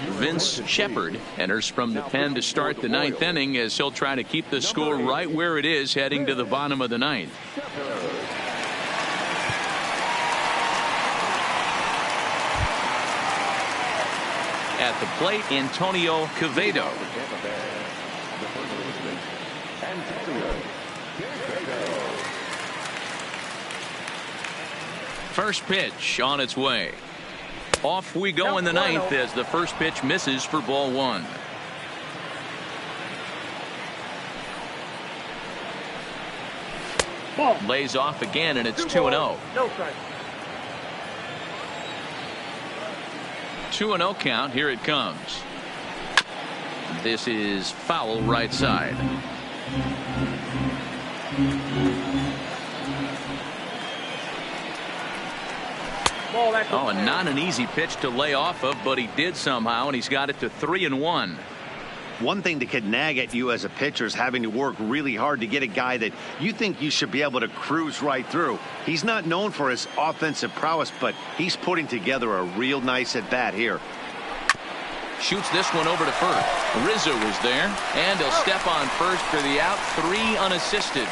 Vince Shepard enters from the pen to start the 9th inning as he'll try to keep the score right where it is heading to the bottom of the 9th. At the plate, Antonio Quevedo. First pitch on its way. Off we go in the 9th as the first pitch misses for ball 1. Lays off again, and it's 2-0. 2-0 count. Here it comes. This is foul right side. Oh, and not an easy pitch to lay off of, but he did somehow, and he's got it to 3-1. One thing that could nag at you as a pitcher is having to work really hard to get a guy that you think you should be able to cruise right through. He's not known for his offensive prowess, but he's putting together a real nice at bat here. Shoots this one over to first. Rizzo is there, and he'll step on first for the out. 3 unassisted.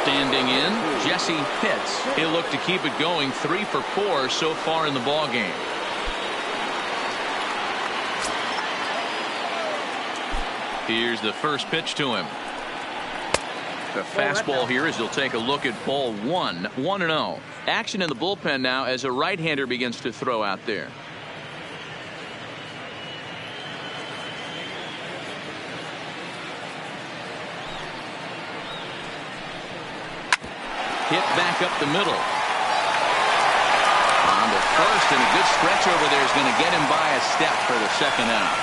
Standing in, Jesse Pitts. He'll look to keep it going. 3 for 4 so far in the ball game. Here's the first pitch to him. The fastball here as he'll take a look at ball 1. 1-0. Action in the bullpen now as a right-hander begins to throw out there. Hit back up the middle. On to first, and a good stretch over there is going to get him by a step for the second out.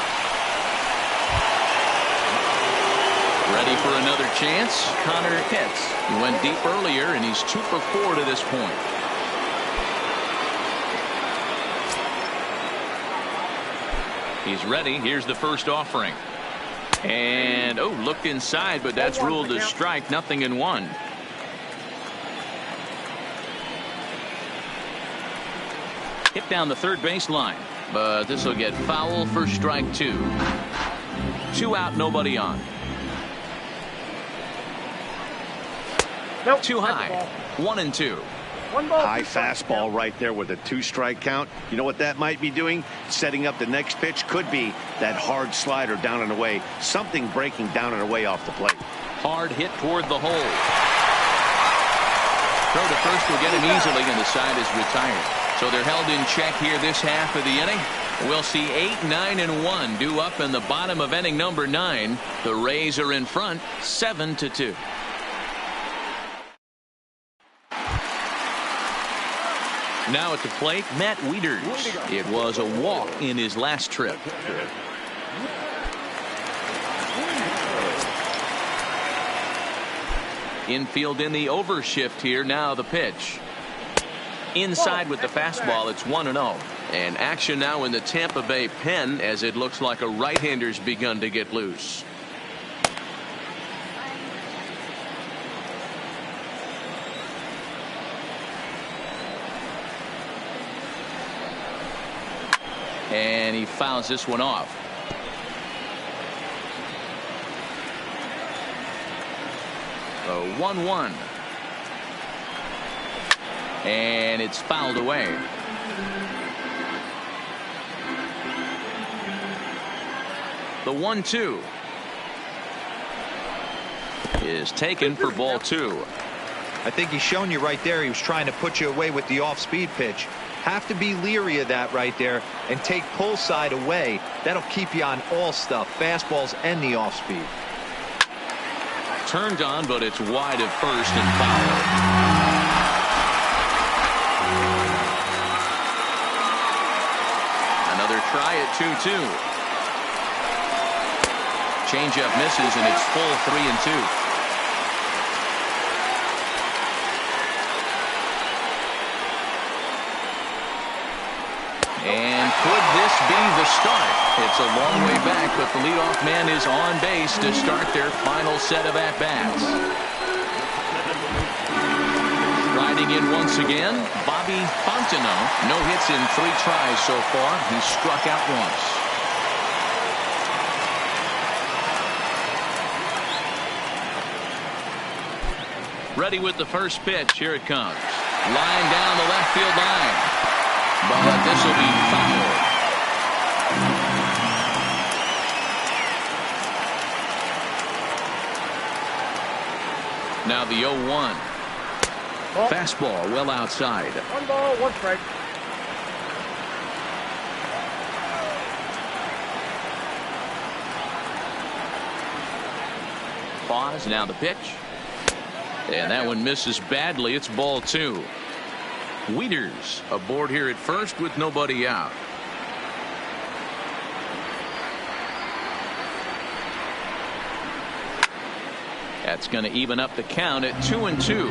Ready for another chance? Connor hits. He went deep earlier, and he's 2 for 4 to this point. He's ready. Here's the first offering. And, oh, looked inside, but that's ruled a strike. Nothing in 1. Hit down the third baseline, but this will get foul for strike 2. 2 out, nobody on. Nope. Too high. 1-2. High fastball right there with a 2-strike count. You know what that might be doing? Setting up the next pitch. Could be that hard slider down and away. Something breaking down and away off the plate. Hard hit toward the hole. Throw to first will get him easily, and the side is retired. So they're held in check here this half of the inning. We'll see 8, 9, and 1 due up in the bottom of inning number 9. The Rays are in front 7-2. Now at the plate, Matt Wieters. It was a walk in his last trip. Infield in the overshift here. Now the pitch. Inside with the fastball. It's 1-0. And action now in the Tampa Bay pen as it looks like a right-hander's begun to get loose. And he fouls this one off. So 1-1. And it's fouled away. The 1-2 is taken for ball 2. I think he's shown you right there. He was trying to put you away with the off-speed pitch. Have to be leery of that right there and take pull side away. That'll keep you on all stuff, fastballs and the off-speed. Turned on, but it's wide of first and foul. Another try at 2-2. Changeup misses, and it's full 3-2. And could this be the start? It's a long way back, but the leadoff man is on base to start their final set of at-bats. Riding in once again, Bobby Fontenot. No hits in 3 tries so far. He struck out once. Ready with the first pitch. Here it comes. Line down the left field line. But this will be foul. Now the 0-1. Fastball well outside. 1 ball, 1 strike. Pause. Now the pitch. And that one misses badly. It's ball 2. Wieters aboard here at first with nobody out. That's going to even up the count at 2-2.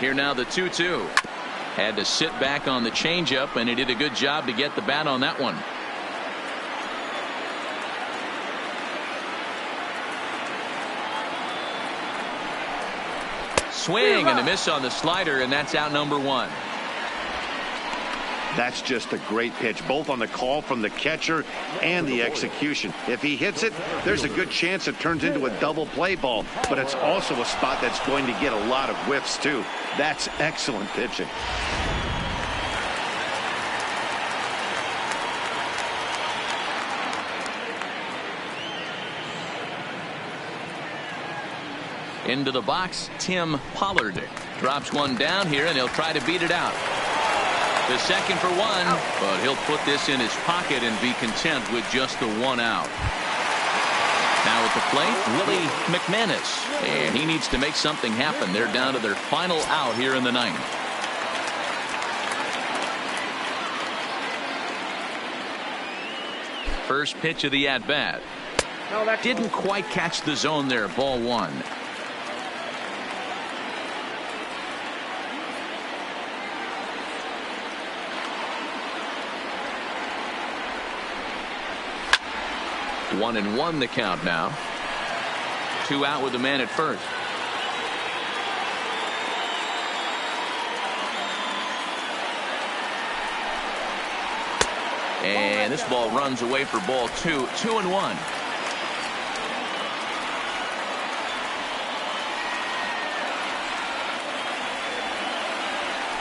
Here now the 2-2. Had to sit back on the changeup, and he did a good job to get the bat on that one. Swing and a miss on the slider, and that's out number 1. That's just a great pitch, both on the call from the catcher and the execution. If he hits it, there's a good chance it turns into a double play ball, but it's also a spot that's going to get a lot of whiffs too. That's excellent pitching. Into the box, Tim Pollard drops one down here, and he'll try to beat it out. The second for 1, but he'll put this in his pocket and be content with just the 1 out. Now at the plate, Willie McManus, and he needs to make something happen. They're down to their final out here in the 9th. First pitch of the at-bat. No, that Didn't quite catch the zone there. Ball 1. One and one the count now. 2 out with the man at first. And this ball runs away for ball 2. 2-1.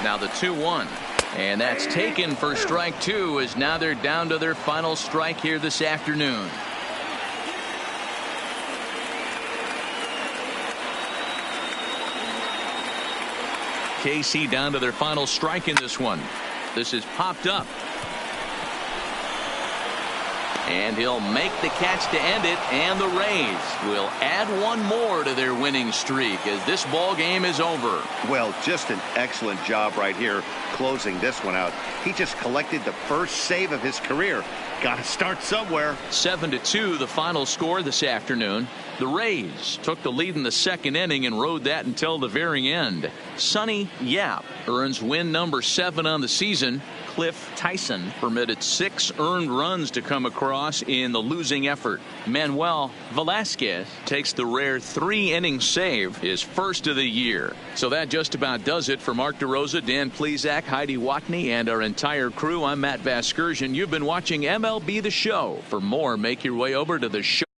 Now the 2-1. And that's taken for strike 2, as now they're down to their final strike here this afternoon. KC down to their final strike in this one. This is popped up. And he'll make the catch to end it, and the Rays will add one more to their winning streak as this ball game is over. Well, just an excellent job right here closing this one out. He just collected the first save of his career. Got to start somewhere. 7-2 the final score this afternoon. The Rays took the lead in the second inning and rode that until the very end. Sonny Yap earns win number 7 on the season. Cliff Tyson permitted 6 earned runs to come across in the losing effort. Manuel Velasquez takes the rare 3-inning save, his first of the year. So that just about does it for Mark DeRosa, Dan Plesac, Heidi Watney, and our entire crew. I'm Matt Vasgersian. You've been watching MLB The Show. For more, make your way over to the show.